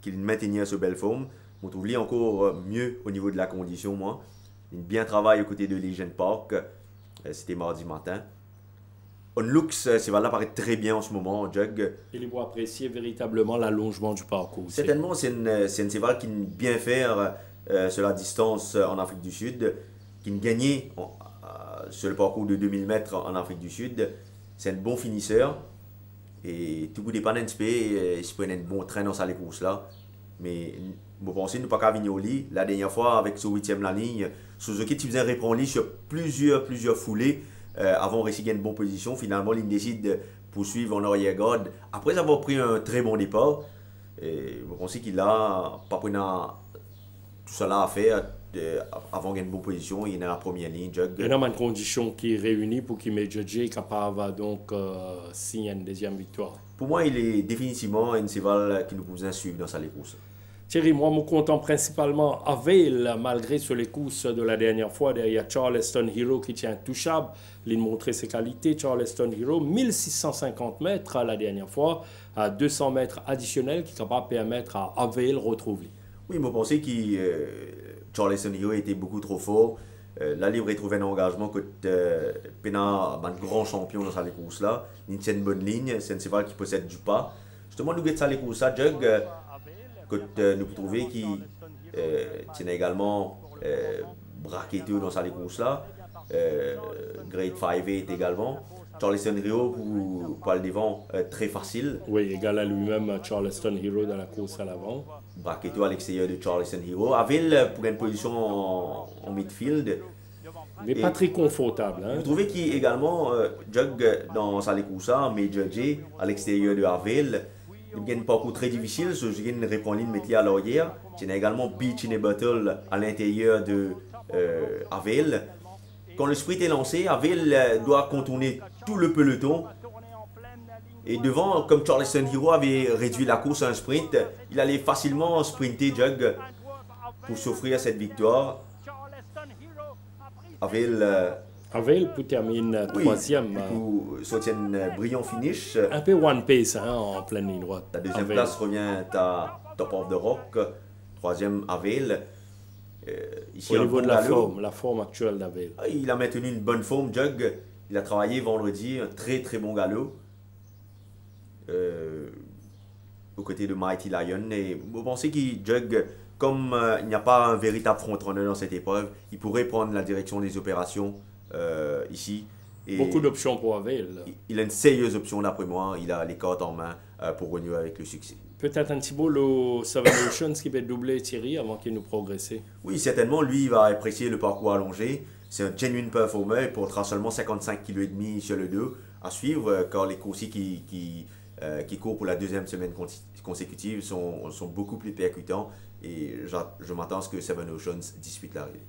[SPEAKER 2] qu'il maintenait ce belle forme. On trouve lui encore mieux au niveau de la condition, moi. Il bien travaille aux côtés de Legion Park. C'était mardi matin. Onlooks, c'est voilà, paraît très bien en ce moment, Jug.
[SPEAKER 1] Il va apprécier véritablement l'allongement du parcours.
[SPEAKER 2] Certainement, c'est une cheval qui aime bien faire sur la distance en Afrique du Sud, qui a gagné sur le parcours de 2000 mètres en Afrique du Sud. C'est un bon finisseur. Et tout dépend d'un petit peu, il se prend un bon train dans sa course là. Mais je pense que nous pas qu'à Vignoli. La dernière fois, avec ce 8e la ligne, Suzuki tu faisais reprendre sur plusieurs foulées avant de réussir une bonne position. Finalement, il décide de poursuivre en arrière-garde. Après avoir pris un très bon départ, je pense qu'il a pas pris tout cela à faire avant une bonne position. Il est dans la première ligne.
[SPEAKER 1] Il y a une condition qui est réunie pour qu'il mette JJ capable donc signer une deuxième victoire.
[SPEAKER 2] Pour moi, il est définitivement un cheval qui nous pouvait suivre dans sa course.
[SPEAKER 1] Thierry, moi, je content principalement avec, malgré sur les courses de la dernière fois, derrière Charleston Hero qui tient intouchable. Il a montré ses qualités. Charleston Hero, 1650 mètres la dernière fois, à 200 mètres additionnels qui est capable de permettre à Avail de retrouver.
[SPEAKER 2] Oui, je pensais que Charleston Hero était beaucoup trop fort. Là, il retrouvé un engagement que Pena, un grand champion dans sa course là. Il tient une bonne ligne, c'est un cheval qui possède du pas. Justement, nous avons cette course là, Jug, que nous pouvons trouver qui tient également Braqueteux dans sa course là. Grade 5-8 également. Charleston Hero pour le devant, très facile.
[SPEAKER 1] Oui, égal à lui-même Charleston Hero dans la course à l'avant.
[SPEAKER 2] Braqueteux à l'extérieur de Charleston Hero. Avail pour une position en midfield.
[SPEAKER 1] Mais pas très confortable. Hein?
[SPEAKER 2] Vous trouvez qu'il également Jug dans sa course, mais Judge à l'extérieur de Avail. Il y a un parcours très difficile, ce qui est répond ligne métier à l'arrière. Il y a également Beach in a Battle à l'intérieur de Avail. Quand le sprint est lancé, Avail doit contourner tout le peloton. Et devant, comme Charleston Hero avait réduit la course à un sprint, il allait facilement sprinter Jug pour s'offrir cette victoire.
[SPEAKER 1] Avail pour terminer troisième.
[SPEAKER 2] Pour sortir un brillant finish.
[SPEAKER 1] Un peu one pace hein, en pleine ligne droite.
[SPEAKER 2] La deuxième place revient à Top of the Rock. Troisième Avail.
[SPEAKER 1] Ici, au niveau de la forme actuelle d'Avail.
[SPEAKER 2] Il a maintenu une bonne forme, Jug. Il a travaillé vendredi, un très bon galop. Aux côtés de Mighty Lion. Et vous pensez que Jug, comme il n'y a pas un véritable frontrunner dans cette épreuve, il pourrait prendre la direction des opérations ici. Et
[SPEAKER 1] beaucoup d'options pour Avail.
[SPEAKER 2] Il a une sérieuse option d'après moi. Il a les cartes en main pour renouer avec le succès.
[SPEAKER 1] Peut-être un petit mot le Seven Oceans qui peut doubler Thierry avant qu'il nous progresse.
[SPEAKER 2] Oui, certainement. Lui, il va apprécier le parcours allongé. C'est un genuine performer. Il portera seulement 55,5 kg sur le dos à suivre. Car les coursiers qui courent pour la deuxième semaine consécutive sont beaucoup plus percutants. Et je m'attends à ce que Seven Oceans dispute l'arrivée.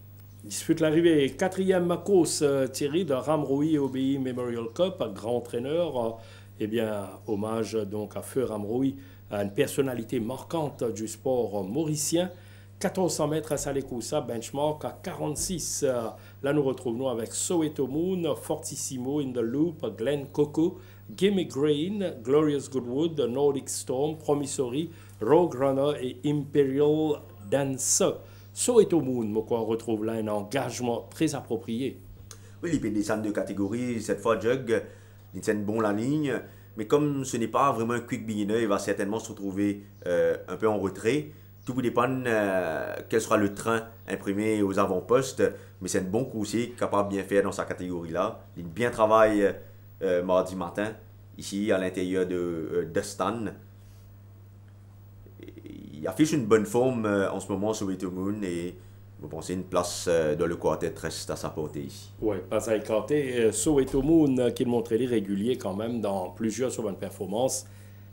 [SPEAKER 1] Dispute l'arrivée. Quatrième course, Thierry, de Ramroui OBI Memorial Cup, grand entraîneur. Eh bien, hommage donc à Feu Ramroui, une personnalité marquante du sport mauricien. 1400 mètres à Salekousa, benchmark à 46. Là, nous retrouvons avec Soweto Moon, Fortissimo in the Loop, Glen Coco, Gimme Green, Glorious Goodwood, Nordic Storm, Promissory, Rogue Runner et Imperial Dance. Soweto Moon, on retrouve là un engagement très approprié.
[SPEAKER 2] Oui, il peut descendre de catégorie. Cette fois, Jug, il tient bon la ligne. Mais comme ce n'est pas vraiment un quick beginner, il va certainement se retrouver un peu en retrait. Tout dépend quel sera le train imprimé aux avant-postes. Mais c'est un bon coursier capable de bien faire dans sa catégorie-là. Il bien travaille mardi matin, ici à l'intérieur de Stan. Il affiche une bonne forme en ce moment sur Soweto Moon et vous pensez une place dans le quartet reste à sa portée ici.
[SPEAKER 1] Oui, pas à écarter. Soweto Moon qui montrait les réguliers quand même dans plusieurs sur bonnes performances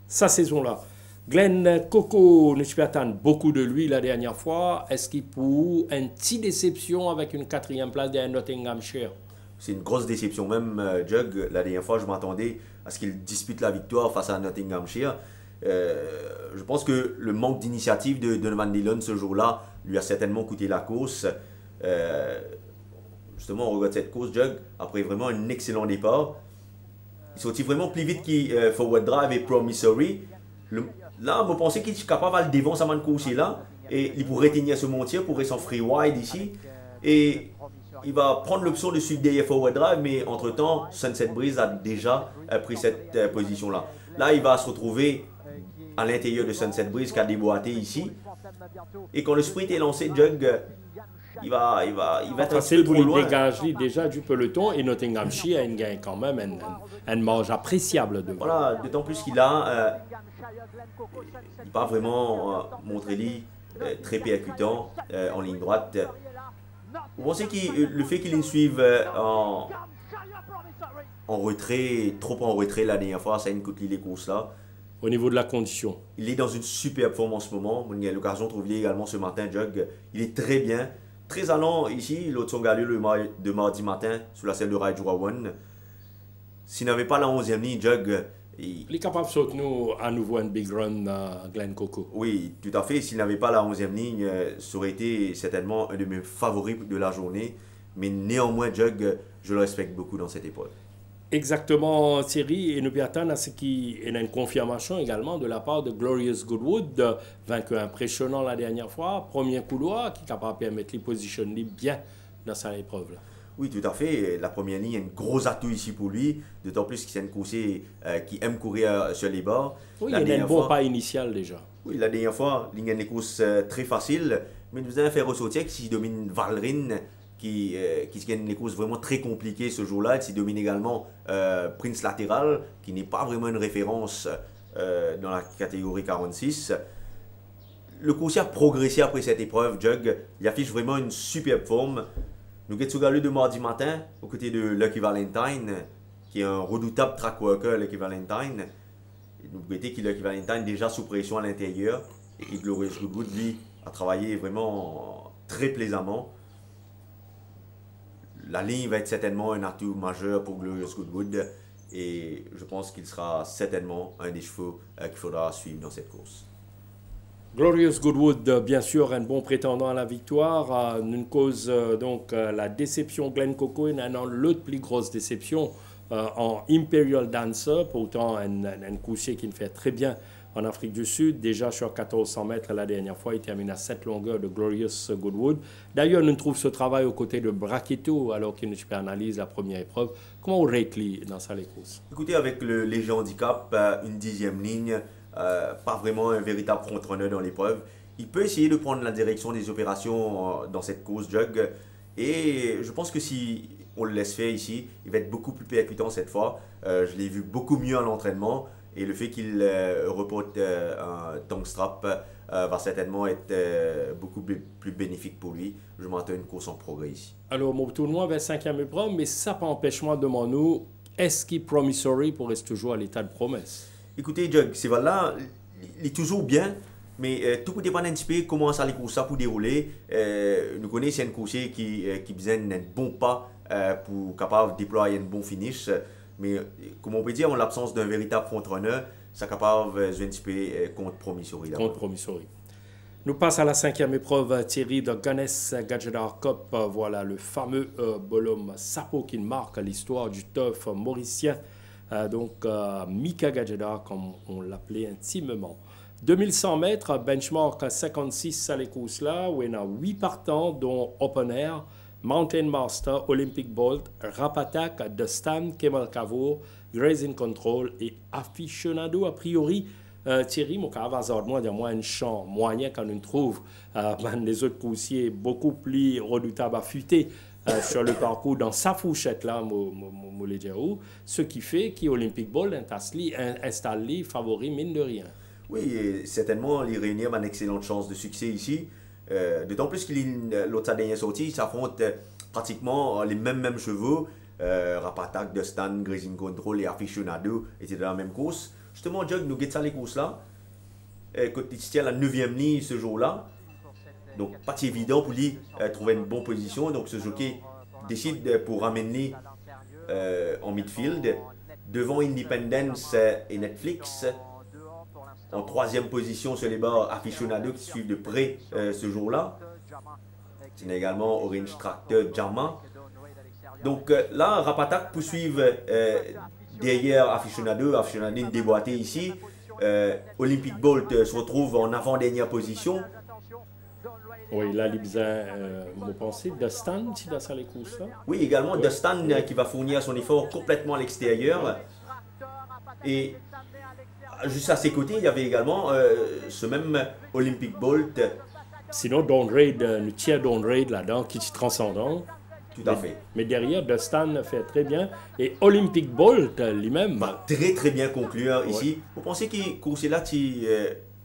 [SPEAKER 1] sa saison-là. Glen Coco, nous peux attendre beaucoup de lui la dernière fois. Est-ce qu'il peut une petite déception avec une quatrième place derrière Nottinghamshire?
[SPEAKER 2] C'est une grosse déception. Même Jug, la dernière fois, je m'attendais à ce qu'il dispute la victoire face à Nottinghamshire. Je pense que le manque d'initiative de Donovan Dillon ce jour-là lui a certainement coûté la course. Justement, on regarde cette course, Jug, après vraiment un excellent départ. Il sortit vraiment plus vite que Forward Drive et Promissory. Là, je pensais qu'il était capable de défoncer sa course là et il pourrait tenir ce montier, pourrait s'en free wide ici. Et il va prendre l'option de suivre derrière Forward Drive, mais entre-temps, Sunset Breeze a déjà pris cette position-là. Là, il va se retrouver à l'intérieur de Sunset Breeze qui a déboîté ici. Et quand le sprint est lancé, Jug être un
[SPEAKER 1] facile
[SPEAKER 2] peu
[SPEAKER 1] pour
[SPEAKER 2] trop
[SPEAKER 1] les
[SPEAKER 2] loin.
[SPEAKER 1] dégager déjà du peloton et Nottinghamshire a une gain quand même une marge appréciable devant.
[SPEAKER 2] Voilà, d'autant plus qu'il a il pas vraiment montré lui très percutant en ligne droite. Vous pensez que le fait qu'il suive en retrait, trop en retrait la dernière fois, ça a une coûte les courses là.
[SPEAKER 1] Au niveau de la condition.
[SPEAKER 2] Il est dans une superbe forme en ce moment. Il y a l'occasion de trouver également ce matin, Jug. Il est très bien. Très allant ici. L'autre son galé de mardi matin sur la selle de Raijua One. S'il n'avait pas la 11e ligne, Jug.
[SPEAKER 1] Il est capable de sauter à nouveau un big run à Glen Coco.
[SPEAKER 2] Oui, tout à fait. S'il n'avait pas la 11e ligne, ça aurait été certainement un de mes favoris de la journée. Mais néanmoins, Jug, je le respecte beaucoup dans cette épreuve.
[SPEAKER 1] Exactement, Thierry, et nous attendons à ce qui est une confirmation également de la part de Glorious Goodwood, vainqueur impressionnant la dernière fois, premier couloir qui est capable de permettre les positionner bien dans sa épreuve. Là.
[SPEAKER 2] Oui, tout à fait. La première ligne est un gros atout ici pour lui, d'autant plus qu'il c'est un coursier qui aime courir sur les bords.
[SPEAKER 1] Oui, il y a un bon pas initial déjà.
[SPEAKER 2] Oui, la dernière fois, il y a une course très facile, mais nous avons fait ressortir s'il domine Valrin, qui gagne une courses vraiment très compliquées ce jour-là. Il domine également Prince Lateral, qui n'est pas vraiment une référence dans la catégorie 46. Le coursier a progressé après cette épreuve, Jug. Il affiche vraiment une superbe forme. Nous avons regardé de mardi matin, aux côtés de Lucky Valentine, qui est un redoutable track worker, Lucky Valentine. Et nous avons que Lucky Valentine déjà sous pression à l'intérieur, et que Glorious Goodwood, lui, a travaillé vraiment très plaisamment. La ligne va être certainement un atout majeur pour Glorious Goodwood, et je pense qu'il sera certainement un des chevaux qu'il faudra suivre dans cette course.
[SPEAKER 1] Glorious Goodwood, bien sûr, un bon prétendant à la victoire. Une cause, donc, la déception Glen Coco, l'autre plus grosse déception en Imperial Dancer, pourtant un coursier qui le fait très bien en Afrique du Sud. Déjà sur 1400 mètres la dernière fois, il termine à 7 longueurs de Glorious Goodwood. D'ailleurs, on trouve ce travail aux côtés de Brachetto, alors qu'il nous analyse la première épreuve. Comment on rate dans sa course?
[SPEAKER 2] Écoutez, avec le léger handicap, une 10e ligne, pas vraiment un véritable front-runner dans l'épreuve. Il peut essayer de prendre la direction des opérations dans cette course, Jug. Et je pense que si on le laisse faire ici, il va être beaucoup plus percutant cette fois. Je l'ai vu beaucoup mieux à l'entraînement. Et le fait qu'il reporte un tongue strap va certainement être beaucoup plus bénéfique pour lui. Je m'attends à une course en progrès ici.
[SPEAKER 1] Alors, mon tournoi va 5e épreuve, mais ça pas empêchement de nous. Est-ce qu'il est promissory pour rester toujours à l'état de promesse?
[SPEAKER 2] Écoutez, Jug, c'est voilà, il est toujours bien, mais tout dépend un petit peu comment ça les courses pour dérouler. Nous connaissons un coursier qui besoin d'un bon pas pour capable de déployer un bon finish. Mais comme on peut dire, en l'absence d'un véritable front-runner, ça capable de jouer un petit peu contre promissory.
[SPEAKER 1] Contre promissory. Nous passons à la 5e épreuve, Thierry, de Guinness Gadjedar Cup. Voilà le fameux bonhomme Sapo qui marque l'histoire du turf mauricien. Donc Mika Gadjedar, comme on l'appelait intimement. 2100 mètres, benchmark 56 à les courses là, où il y a 8 partants, dont Open Air, Mountain Master, Olympic Bolt, Rap Attack, The Stand, Kemal Cavour, Grazing Control et Aficionado. A priori, Thierry, mon moi, il y a moins un champ moyen quand on trouve les autres coursiers beaucoup plus redoutables, affûtés sur le parcours dans sa fourchette là, ce qui fait qu'Olympic Bolt installe les favoris mine de rien.
[SPEAKER 2] Oui, certainement, il réunit une excellente chance de succès ici. D'autant plus que l'autre dernière sortie, ça affronte pratiquement les mêmes chevaux. Rap Attack, The Stand, Grazing Control et Aficionado étaient dans la même course. Justement, Jug, nous guettons les courses là. Quand il tient la 9e ligne ce jour-là. Donc, pas évident pour lui trouver une bonne position. Donc, ce jockey décide pour ramener en midfield devant Independence et Netflix. En 3e position sur les bords, Aficionado qui suivent de près ce jour-là. Il y a également Orange Tractor Jama. Donc là, Rap Attack poursuivre derrière Aficionado. Aficionado est déboîté ici. Olympic Bolt se retrouve en avant-dernière position.
[SPEAKER 1] Oui, là, il besoin, vous pensez, The Stand, si dans ça les courses là?
[SPEAKER 2] Oui, également The Stand qui va fournir son effort complètement à l'extérieur. Et juste à ses côtés, il y avait également ce même Olympic Bolt
[SPEAKER 1] Sinon, Don Reid, nous tient Don Reid là-dedans, qui est transcendant.
[SPEAKER 2] Tout à fait.
[SPEAKER 1] Mais derrière, Dustin fait très bien. Et Olympic Bolt lui-même.
[SPEAKER 2] Très très bien conclu hein, ici. Vous pensez qu'il course là,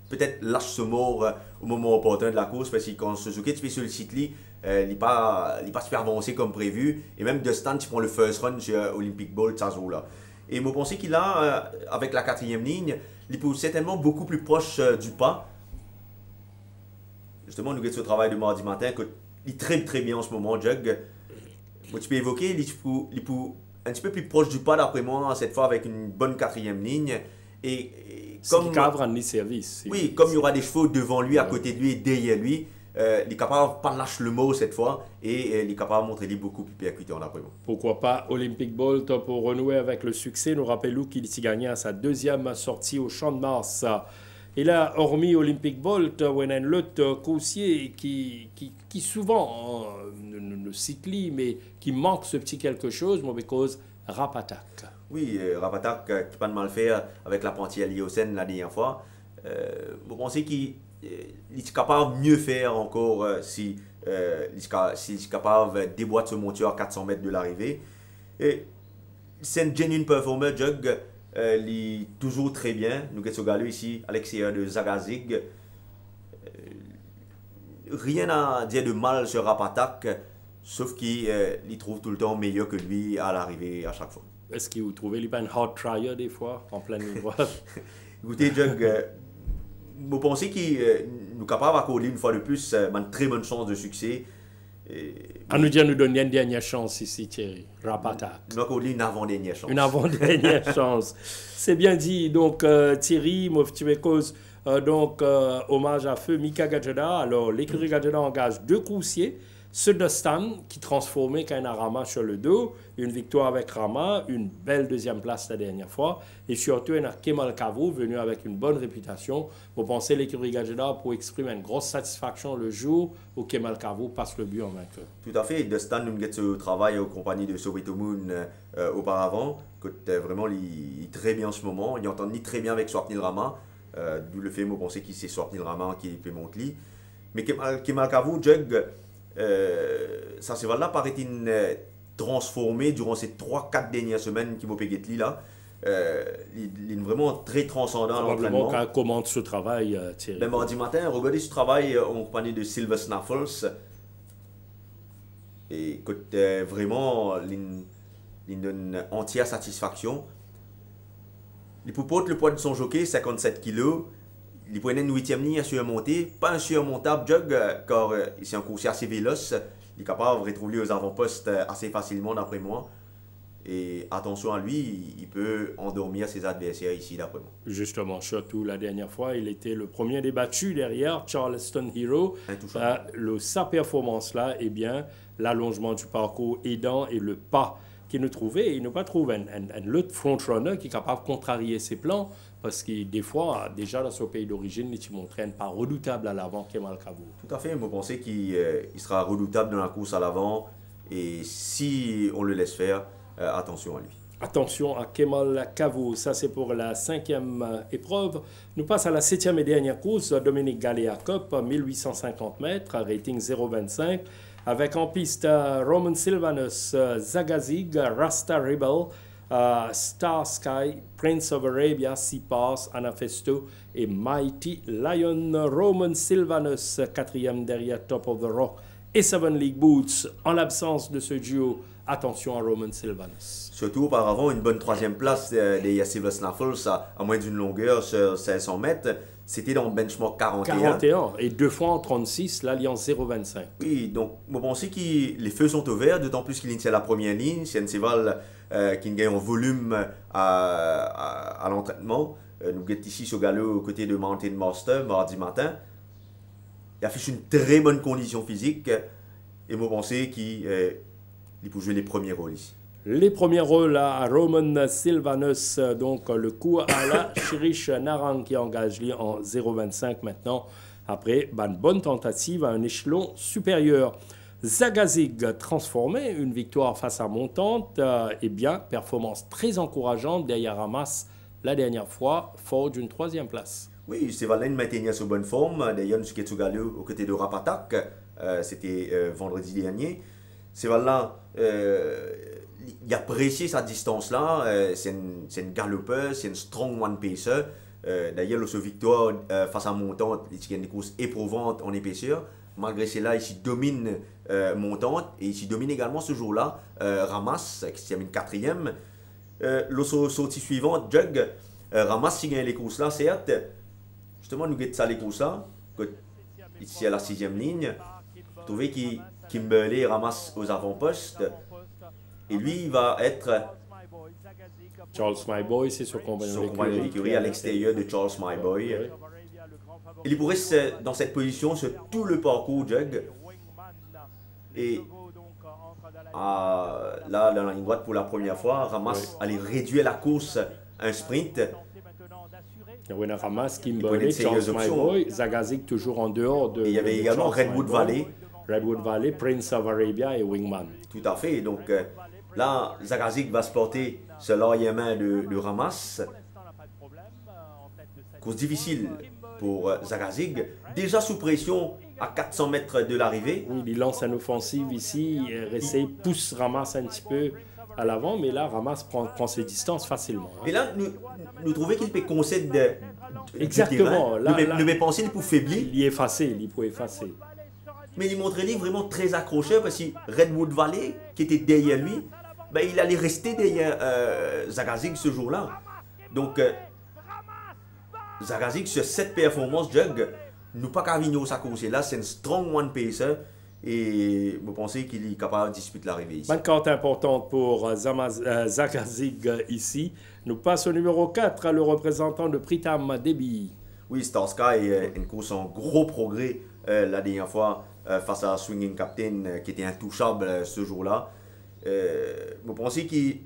[SPEAKER 2] peut-être lâche ce mot au moment opportun de la course, parce que quand Suzuki tu fais sur le site, il n'est pas super avancé comme prévu. Et même Dustin, tu prends le first run chez Olympic Bolt, ça se roule là. Et vous pensez qu'il a, avec la quatrième ligne, il peut certainement beaucoup plus proche du pas. Justement, nous avons ce travail de mardi matin, il est très très bien en ce moment, Jug. Tu peux évoquer, il peut un petit peu plus proche du pas d'après moi, cette fois avec une bonne quatrième ligne. Et
[SPEAKER 1] comme il rendre service.
[SPEAKER 2] Oui, comme il y aura des chevaux devant lui, à côté de lui et derrière lui, il est capable de pas lâcher le mot cette fois et il est capable de montrer lui beaucoup plus percutant d'après moi.
[SPEAKER 1] Pourquoi pas Olympic Bolt pour renouer avec le succès. Nous rappelons qu'il s'y gagnait à sa deuxième sortie au Champ de Mars. Et là, hormis Olympic Bolt, on a un autre coursier qui souvent ne cyclie, mais qui manque ce petit quelque chose, mais cause Rapatak.
[SPEAKER 2] Oui, Rapatak qui pas de mal faire avec l'apprenti Aliocène la dernière fois. Vous pensez qu'il est capable de mieux faire encore s'il est capable de déboîter ce monture à 400 mètres de l'arrivée. C'est une genuine performer, Jug. Il est toujours très bien. Nous avons ce gars ici, à l'extérieur de Zagazig. Rien à dire de mal sur Rapatak, sauf qu'il trouve tout le temps meilleur que lui à l'arrivée à chaque fois.
[SPEAKER 1] Est-ce que vous trouvez qu'il hard trier des fois en pleine ligne droite?
[SPEAKER 2] Écoutez, Jug, vous pensez qu'il est capable d'accorder une fois de plus une très bonne chance de succès?
[SPEAKER 1] On nous dit nous donner une dernière chance ici, Thierry. Rapatak.
[SPEAKER 2] Nous accorder une avant-dernière chance.
[SPEAKER 1] Une avant-dernière chance. C'est bien dit. Donc, Thierry, cause hommage à feu Mika Gadjeda. Alors, l'écurie Gadjeda engage 2 coursiers. Ceux de Stan, qui transformait quand a Rama sur le dos. Une victoire avec Rama, une belle deuxième place la dernière fois. Et surtout, un Kemal Kavo, venu avec une bonne réputation. Vous pensez l'écurie Gadjeda pour exprimer une grosse satisfaction le jour où Kemal Kavo passe le but en vainqueur.
[SPEAKER 2] Tout à fait. De Stan, nous avons ce travail en compagnie de Soweto Moon auparavant. Vraiment, il est très bien en ce moment. Il entend ni très bien avec Swapnil Rama. D'où le fait, vous pensez qu'il c'est Swapnil Rama qui peut monter. Mais Kemal Kavo, Jug. Ça c'est là paraît-il transformé durant ces 3-4 dernières semaines qui m'ont payé là. Il est vraiment très transcendant dans l'entraînement.
[SPEAKER 1] Comment ce travail, Thierry?
[SPEAKER 2] Ben, mardi matin, regardez ce travail en compagnie de Silver Snaffles. Et écoute, vraiment, il donne entière satisfaction. Il peut porter le poids de son jockey, 57 kg. Il prenait une 8e ligne à surmonter, pas un surmontable Jug, car c'est un coursier assez véloce. Il est capable de retrouver aux avant-postes assez facilement d'après moi. Et attention à lui, il peut endormir ses adversaires ici d'après moi.
[SPEAKER 1] Justement, surtout la dernière fois, il était le premier débattu derrière Charleston Hero. Sa performance là, eh bien, l'allongement du parcours aidant et le pas qu'il nous trouvait, il nous pas trouvé un autre frontrunner qui est capable de contrarier ses plans. Parce que des fois, déjà dans son pays d'origine, il montrait un pas redoutable à l'avant Kemal Kavo.
[SPEAKER 2] Tout à fait. Vous pensez qu'il sera redoutable dans la course à l'avant. Et si on le laisse faire, attention à lui.
[SPEAKER 1] Attention à Kemal Kavo. Ça, c'est pour la 5e épreuve. Nous passons à la 7e et dernière course. Dominique Galea Cup, 1850 mètres, rating 0,25. Avec en piste Roman Silvanus, Zagazig, Rasta Rebel, Star Sky, Prince of Arabia, Seapass, Anafesto et Mighty Lion. Roman Silvanus, 4e derrière Top of the Rock et Seven League Boots. En l'absence de ce duo, attention à Roman Silvanus.
[SPEAKER 2] Surtout auparavant, une bonne 3e place des Silver Snaffles à moins d'une longueur sur 1600 mètres. C'était dans le benchmark 41.
[SPEAKER 1] 41 et 2 fois en 36, l'Alliance 0,25.
[SPEAKER 2] Oui, donc vous pensez que les feux sont ouverts, d'autant plus qu'il est la première ligne. C'est un cheval qui gagne en volume à l'entraînement. Nous sommes ici sur galop aux côtés de Mountain Master mardi matin. Il affiche une très bonne condition physique et vous pensez qu'il peut jouer les premiers rôles ici.
[SPEAKER 1] Les premiers rôles à Roman Silvanus, donc le coup à la Chirish Narang qui engage lui en 0,25 maintenant. Après, une bonne tentative à un échelon supérieur. Zagazig transformé, une victoire face à Montante, et bien, performance très encourageante derrière Hamas la dernière fois, fort d'une 3e place.
[SPEAKER 2] Oui, c'est Valin maintenir sa bonne forme. D'ailleurs, nous sommes allés aux côtés de Rapatak. C'était vendredi dernier. C'est Valin, il apprécie sa distance-là. C'est une galopeuse, c'est une strong one-pacer. D'ailleurs, le victoire face à Montante, il y a une course éprouvante en épaisseur. Malgré cela, il domine Montante et il domine également ce jour-là Ramas, qui termine 4e. Le sortie suivante, Jug, Ramas, qui gagne les courses-là, certes. Justement, nous guettons ça les courses-là. Ici à la 6e ligne, vous trouvez qu'il Kimberley ramasse aux avant-postes. Et lui, il va être
[SPEAKER 1] Charles Myboy, c'est son compagnon
[SPEAKER 2] d'écurie à l'extérieur de Charles Myboy. Il pourrait, dans cette position, sur tout le parcours, Jug. Et là, dans la ligne droite, pour la première fois, Ramas allait réduire la course à un sprint.
[SPEAKER 1] Ramas, Kimberley, Charles Myboy, Zagazik toujours en dehors de.
[SPEAKER 2] Et il y avait également Redwood Valley.
[SPEAKER 1] Redwood Valley, Prince of Arabia et Wingman.
[SPEAKER 2] Tout à fait. Donc là, Zagazik va se porter sur l'arrière-main de Ramas. Course difficile pour Zagazik. Déjà sous pression à 400 mètres de l'arrivée.
[SPEAKER 1] Oui, il lance une offensive ici. Il pousse Ramas un petit peu à l'avant, mais là, Ramas prend ses distances facilement.
[SPEAKER 2] Hein. Et là, nous trouvons qu'il peut concéder
[SPEAKER 1] exactement.
[SPEAKER 2] Nous peut penser qu'il peut faiblir.
[SPEAKER 1] Il peut effacer.
[SPEAKER 2] Mais il montrait vraiment très accroché parce que Redwood Valley, qui était derrière lui, ben, il allait rester derrière Zagazik ce jour-là. Donc, Zagazik, sur cette performance, Jug, nous pas qu'à venir sa course là, c'est un strong one pacer. Et vous pensez qu'il est capable de disputer l'arrivée ici.
[SPEAKER 1] Bonne carte importante pour Zagazik ici. Nous passons au numéro 4, le représentant de Pritam Debi.
[SPEAKER 2] Oui, Star Sky, une course en gros progrès la dernière fois face à Swinging Captain qui était intouchable ce jour-là. Vous pensez que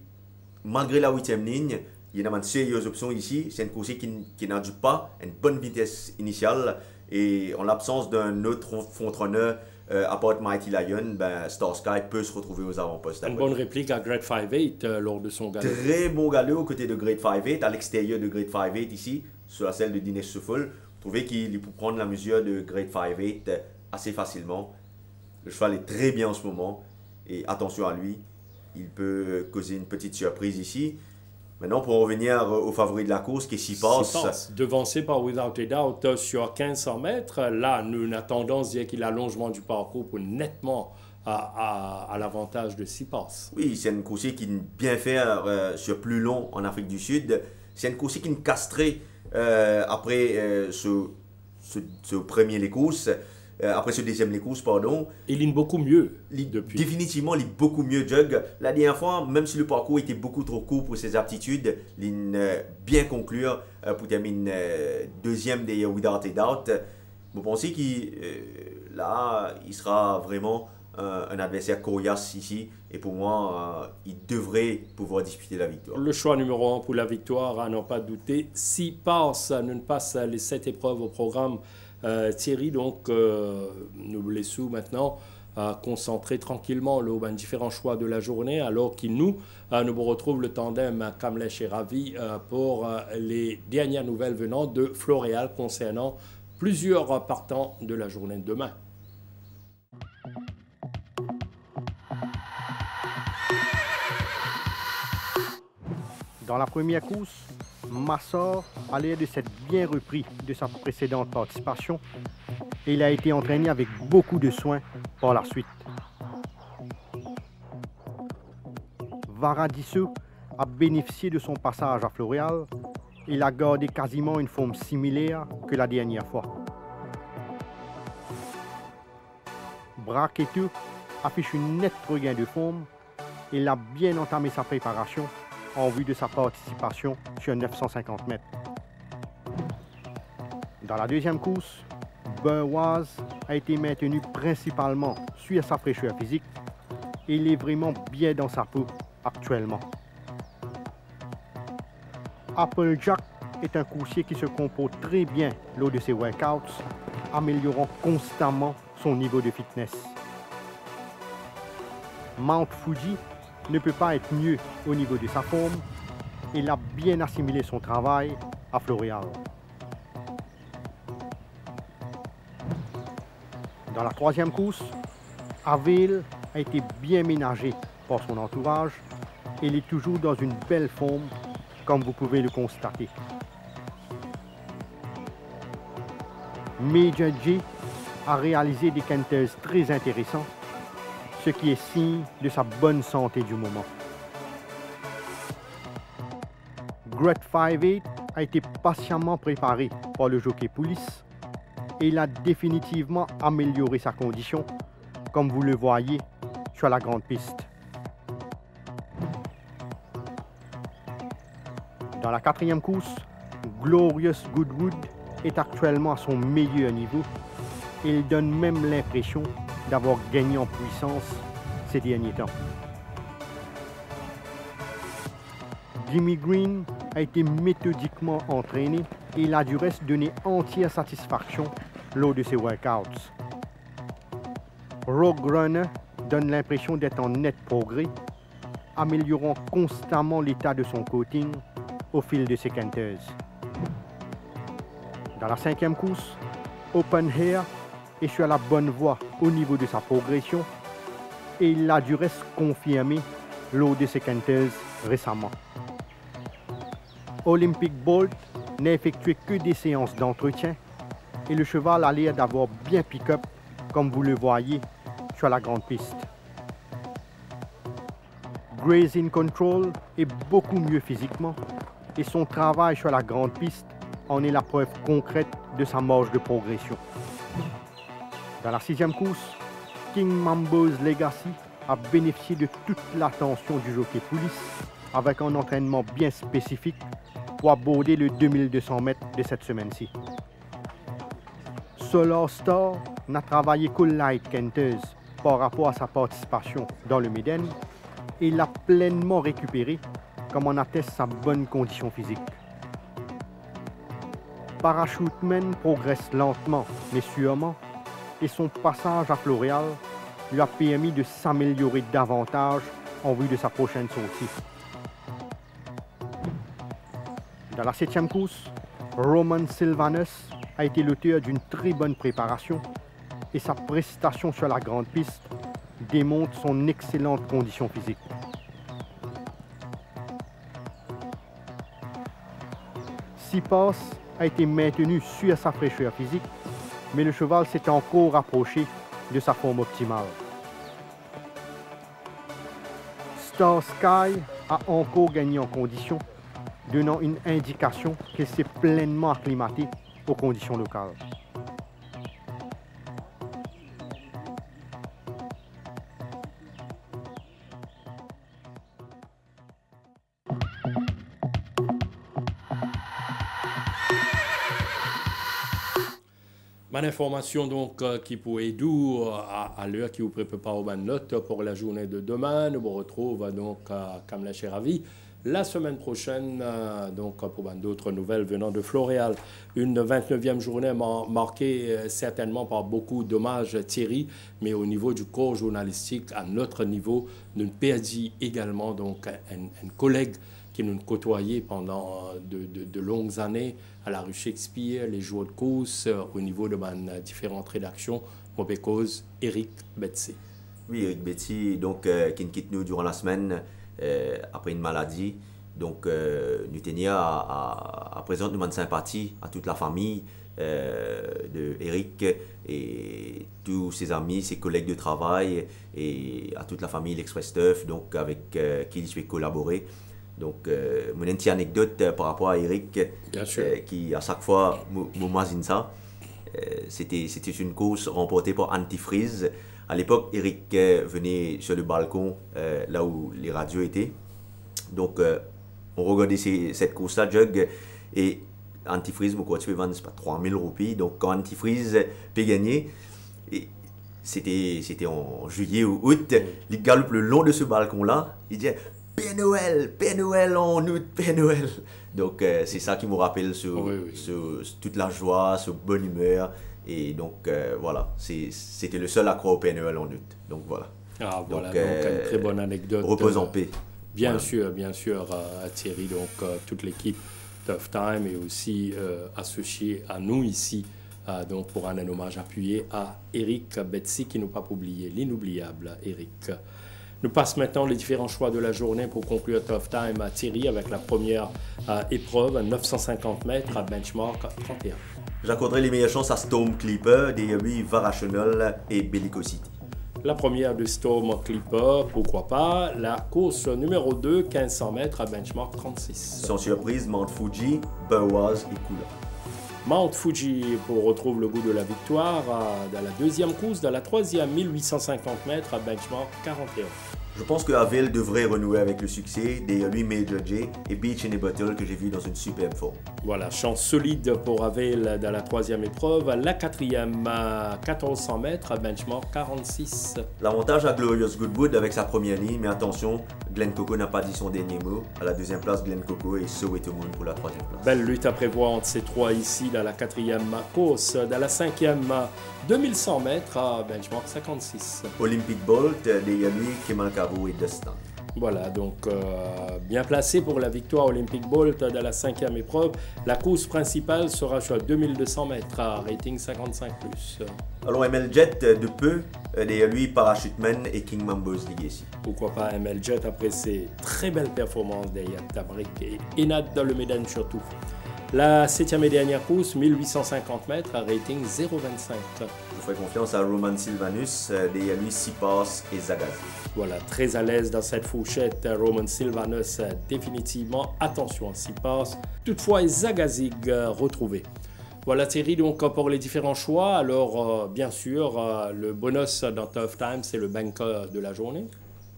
[SPEAKER 2] malgré la 8e ligne, il y a une sérieuse option ici. C'est une course qui n'a pas une bonne vitesse initiale. Et en l'absence d'un autre frontrunner, à part Mighty Lion, ben, Star Sky peut se retrouver aux avant-postes.
[SPEAKER 1] Une bonne réplique à Great 5-8 lors de son galop.
[SPEAKER 2] Très bon galop aux côtés de Great 5-8, à l'extérieur de Great 5-8 ici, sur la selle de Dinesh Souffle. Vous trouvez qu'il peut prendre la mesure de Great 5-8 assez facilement. Le cheval est très bien en ce moment et attention à lui, il peut causer une petite surprise ici. Maintenant, pour revenir au favori de la course, qui est Sipass.
[SPEAKER 1] Devancé par Without a Doubt sur 1500 mètres. Là, nous avons tendance à dire qu'il a l'allongement du parcours pour nettement à l'avantage de Sipass.
[SPEAKER 2] Oui, c'est une course qui est bien fait sur plus long en Afrique du Sud. C'est une course qui est castrée après ce premier les courses. Après ce deuxième les courses, pardon.
[SPEAKER 1] Il ligne beaucoup mieux depuis.
[SPEAKER 2] Définitivement, il ligne beaucoup mieux, Jug. La dernière fois, même si le parcours était beaucoup trop court pour ses aptitudes, il ligne bien conclure pour terminer deuxième derrière Without a Doubt. Vous pensez qu'il là, il sera vraiment un adversaire coriace ici. Et pour moi, il devrait pouvoir disputer la victoire.
[SPEAKER 1] Le choix numéro 1 pour la victoire, à n'en pas douter. Sipass ne passe les 7 épreuves au programme. Thierry, donc, nous laissons maintenant concentrer tranquillement les différents choix de la journée, alors qu'il nous retrouve le tandem Kamlesh et Ravi pour les dernières nouvelles venant de Floréal concernant plusieurs partants de la journée de demain.
[SPEAKER 3] Dans la première course, Massor a l'air de s'être bien repris de sa précédente participation et il a été entraîné avec beaucoup de soin par la suite. Varadiso a bénéficié de son passage à Floréal et il a gardé quasiment une forme similaire que la dernière fois. Braketu affiche une nette regain de forme et il a bien entamé sa préparation en vue de sa participation sur 950 mètres. Dans la deuxième course, Burwaz a été maintenu principalement sur sa fraîcheur physique et il est vraiment bien dans sa peau actuellement. Applejack est un coursier qui se comporte très bien lors de ses workouts, améliorant constamment son niveau de fitness. Mount Fuji ne peut pas être mieux au niveau de sa forme. Il a bien assimilé son travail à Floréal. Dans la troisième course, Avil a été bien ménagé par son entourage et il est toujours dans une belle forme, comme vous pouvez le constater. Major J a réalisé des canters très intéressants, ce qui est signe de sa bonne santé du moment. Gret 58 a été patiemment préparé par le jockey Poulice et il a définitivement amélioré sa condition, comme vous le voyez sur la grande piste. Dans la quatrième course, Glorious Goodwood est actuellement à son meilleur niveau et il donne même l'impression d'avoir gagné en puissance ces derniers temps. Jimmy Green a été méthodiquement entraîné et il a du reste donné entière satisfaction lors de ses workouts. Rogue Runner donne l'impression d'être en net progrès, améliorant constamment l'état de son coating au fil de ses canters. Dans la cinquième course, Open Air est sur la bonne voie au niveau de sa progression et il l'a du reste confirmé lors de ses canters récemment. Olympic Bolt n'a effectué que des séances d'entretien et le cheval a l'air d'avoir bien pick-up comme vous le voyez sur la grande piste. Grazing Control est beaucoup mieux physiquement et son travail sur la grande piste en est la preuve concrète de sa marge de progression. Dans la sixième course, King Mambo's Legacy a bénéficié de toute l'attention du jockey Poulice avec un entraînement bien spécifique pour aborder le 2200 mètres de cette semaine-ci. Solar Star n'a travaillé qu'au light canters par rapport à sa participation dans le Maiden et il l'a pleinement récupéré comme en atteste sa bonne condition physique. Parachuteman progresse lentement mais sûrement et son passage à Floréal lui a permis de s'améliorer davantage en vue de sa prochaine sortie. Dans la septième course, Roman Sylvanus a été l'auteur d'une très bonne préparation et sa prestation sur la grande piste démontre son excellente condition physique. Sipas a été maintenu sur sa fraîcheur physique, mais le cheval s'est encore rapproché de sa forme optimale. Star Sky a encore gagné en condition, donnant une indication qu'il s'est pleinement acclimaté aux conditions locales.
[SPEAKER 1] Bonne information donc qui pourrait d'où à l'heure qui vous prépare aux notes pour la journée de demain. Nous vous retrouvons donc à Kamla Cheravi la semaine prochaine donc pour d'autres nouvelles venant de Floréal. Une 29e journée marquée certainement par beaucoup d'hommages Thierry, mais au niveau du corps journalistique, à notre niveau, nous perdons également donc un collègue qui nous côtoyait pendant de longues années à la rue Shakespeare, les jours de course, au niveau de différentes rédactions, pour cause Eric Betsy.
[SPEAKER 2] Oui, Eric Betsy, donc, qui nous quitte nous durant la semaine après une maladie. Donc, nous tenions à présenter une sympathie à toute la famille de Eric et tous ses amis, ses collègues de travail et à toute la famille l'Express Stuff, donc avec qui il souhaite collaborer. Donc, mon petite anecdote par rapport à Eric, qui à chaque fois m'imagine ça. C'était une course remportée par Antifreeze. À l'époque, Eric venait sur le balcon là où les radios étaient. Donc, on regardait cette course-là, Jug, et Antifreeze, mon coach, vendre 3000 roupies. Donc, quand Antifreeze peut gagner, et c'était en juillet ou août, il galope le long de ce balcon-là, il dit Père Noël en août, Père Noël. Donc, c'est ça qui me rappelle sur toute la joie, sur bonne humeur. Et donc, voilà, c'était le seul à croire au Père Noël en août. Donc, voilà.
[SPEAKER 1] Ah, voilà, donc une très bonne anecdote.
[SPEAKER 2] Repose en paix.
[SPEAKER 1] Bien sûr, Thierry, donc toute l'équipe Tough Time est aussi associée à nous ici donc pour un hommage appuyé à Eric Betsy, qui nous pas oublié, l'inoubliable Eric. Nous passons maintenant les différents choix de la journée pour conclure Tough Time à Thierry avec la première épreuve, 950 mètres à benchmark 31.
[SPEAKER 2] J'accorderai les meilleures chances à Storm Clipper, DW, Varational et Bellico City.
[SPEAKER 1] La première de Storm Clipper, pourquoi pas. La course numéro 2, 1500 mètres à benchmark 36.
[SPEAKER 2] Sans surprise, Mount Fuji, Burwaz et Kula.
[SPEAKER 1] Mount Fuji pour retrouve le goût de la victoire dans la deuxième course, dans la troisième 1850 mètres à benchmark 41.
[SPEAKER 2] Je pense que Havel devrait renouer avec le succès des lui Major J et Beach in a Bottle que j'ai vu dans une superbe forme.
[SPEAKER 1] Voilà, chance solide pour Havel dans la troisième épreuve. La quatrième, 1400 mètres à benchmark 46.
[SPEAKER 2] L'avantage à Glorious Goodwood avec sa première ligne, mais attention, Glenn Coco n'a pas dit son dernier mot. À la deuxième place, Glenn Coco et Soweto Moon pour la troisième place.
[SPEAKER 1] Belle lutte à prévoir entre ces trois ici dans la quatrième course. Dans la cinquième, 2100 mètres à benchmark 56.
[SPEAKER 2] Olympic Bolt, derrière lui, Kemal Cabo et Dustin.
[SPEAKER 1] Voilà, donc bien placé pour la victoire Olympic Bolt dans la cinquième épreuve. La course principale sera sur 2200 mètres à rating 55+.
[SPEAKER 2] Alors ML Jet de peu, derrière lui, Parachuteman et King Mambo's Legacy.
[SPEAKER 1] Pourquoi pas ML Jet après ses très belles performances derrière Tabrik et Enad dans le Médan surtout. La septième et dernière course, 1850 mètres à rating 0,25.
[SPEAKER 2] Je ferai confiance à Roman Sylvanus, derrière lui, Sipas et Zagazi.
[SPEAKER 1] Voilà, très à l'aise dans cette fourchette, Roman Sylvanus, définitivement, attention à Sipas. Toutefois, Zagazig retrouvé. Voilà Thierry, donc pour les différents choix. Alors, bien sûr, le bonus dans Tough Time, c'est le banker de la journée.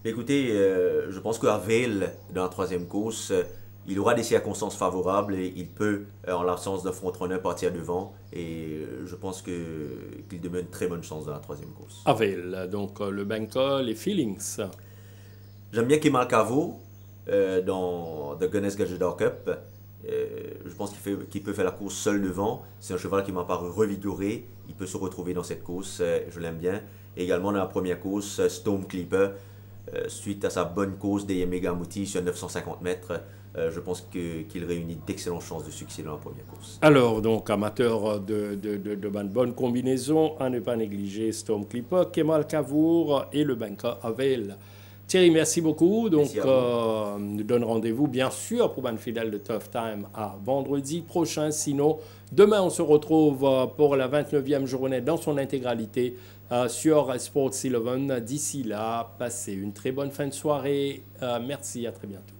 [SPEAKER 2] Écoutez, je pense qu'à Vail, dans la troisième course, il aura des circonstances favorables et il peut, en l'absence d'un front-runner, partir devant. Et je pense qu'il demeure une très bonne chance dans la troisième course.
[SPEAKER 1] Avel, donc le banker, les feelings.
[SPEAKER 2] J'aime bien Kemal Cavo dans The Gunness Gajudar Cup. Je pense qu'il peut faire la course seul devant. C'est un cheval qui m'a paru revigoré. Il peut se retrouver dans cette course. Je l'aime bien. Et également dans la première course, Storm Clipper. Suite à sa bonne course des Megamouti sur 950 mètres, je pense qu'il réunit d'excellentes chances de succès dans la première course.
[SPEAKER 1] Alors, donc, amateur de bonne combinaison, à ne pas négliger Storm Clipper, Kemal Cavour et le banker Havel. Thierry, merci beaucoup. Donc, nous donne rendez-vous, bien sûr, pour Ban Fidèle de Tough Time à vendredi prochain. Sinon, demain, on se retrouve pour la 29e journée dans son intégralité sur Sports 11. D'ici là, passez une très bonne fin de soirée. Merci, à très bientôt.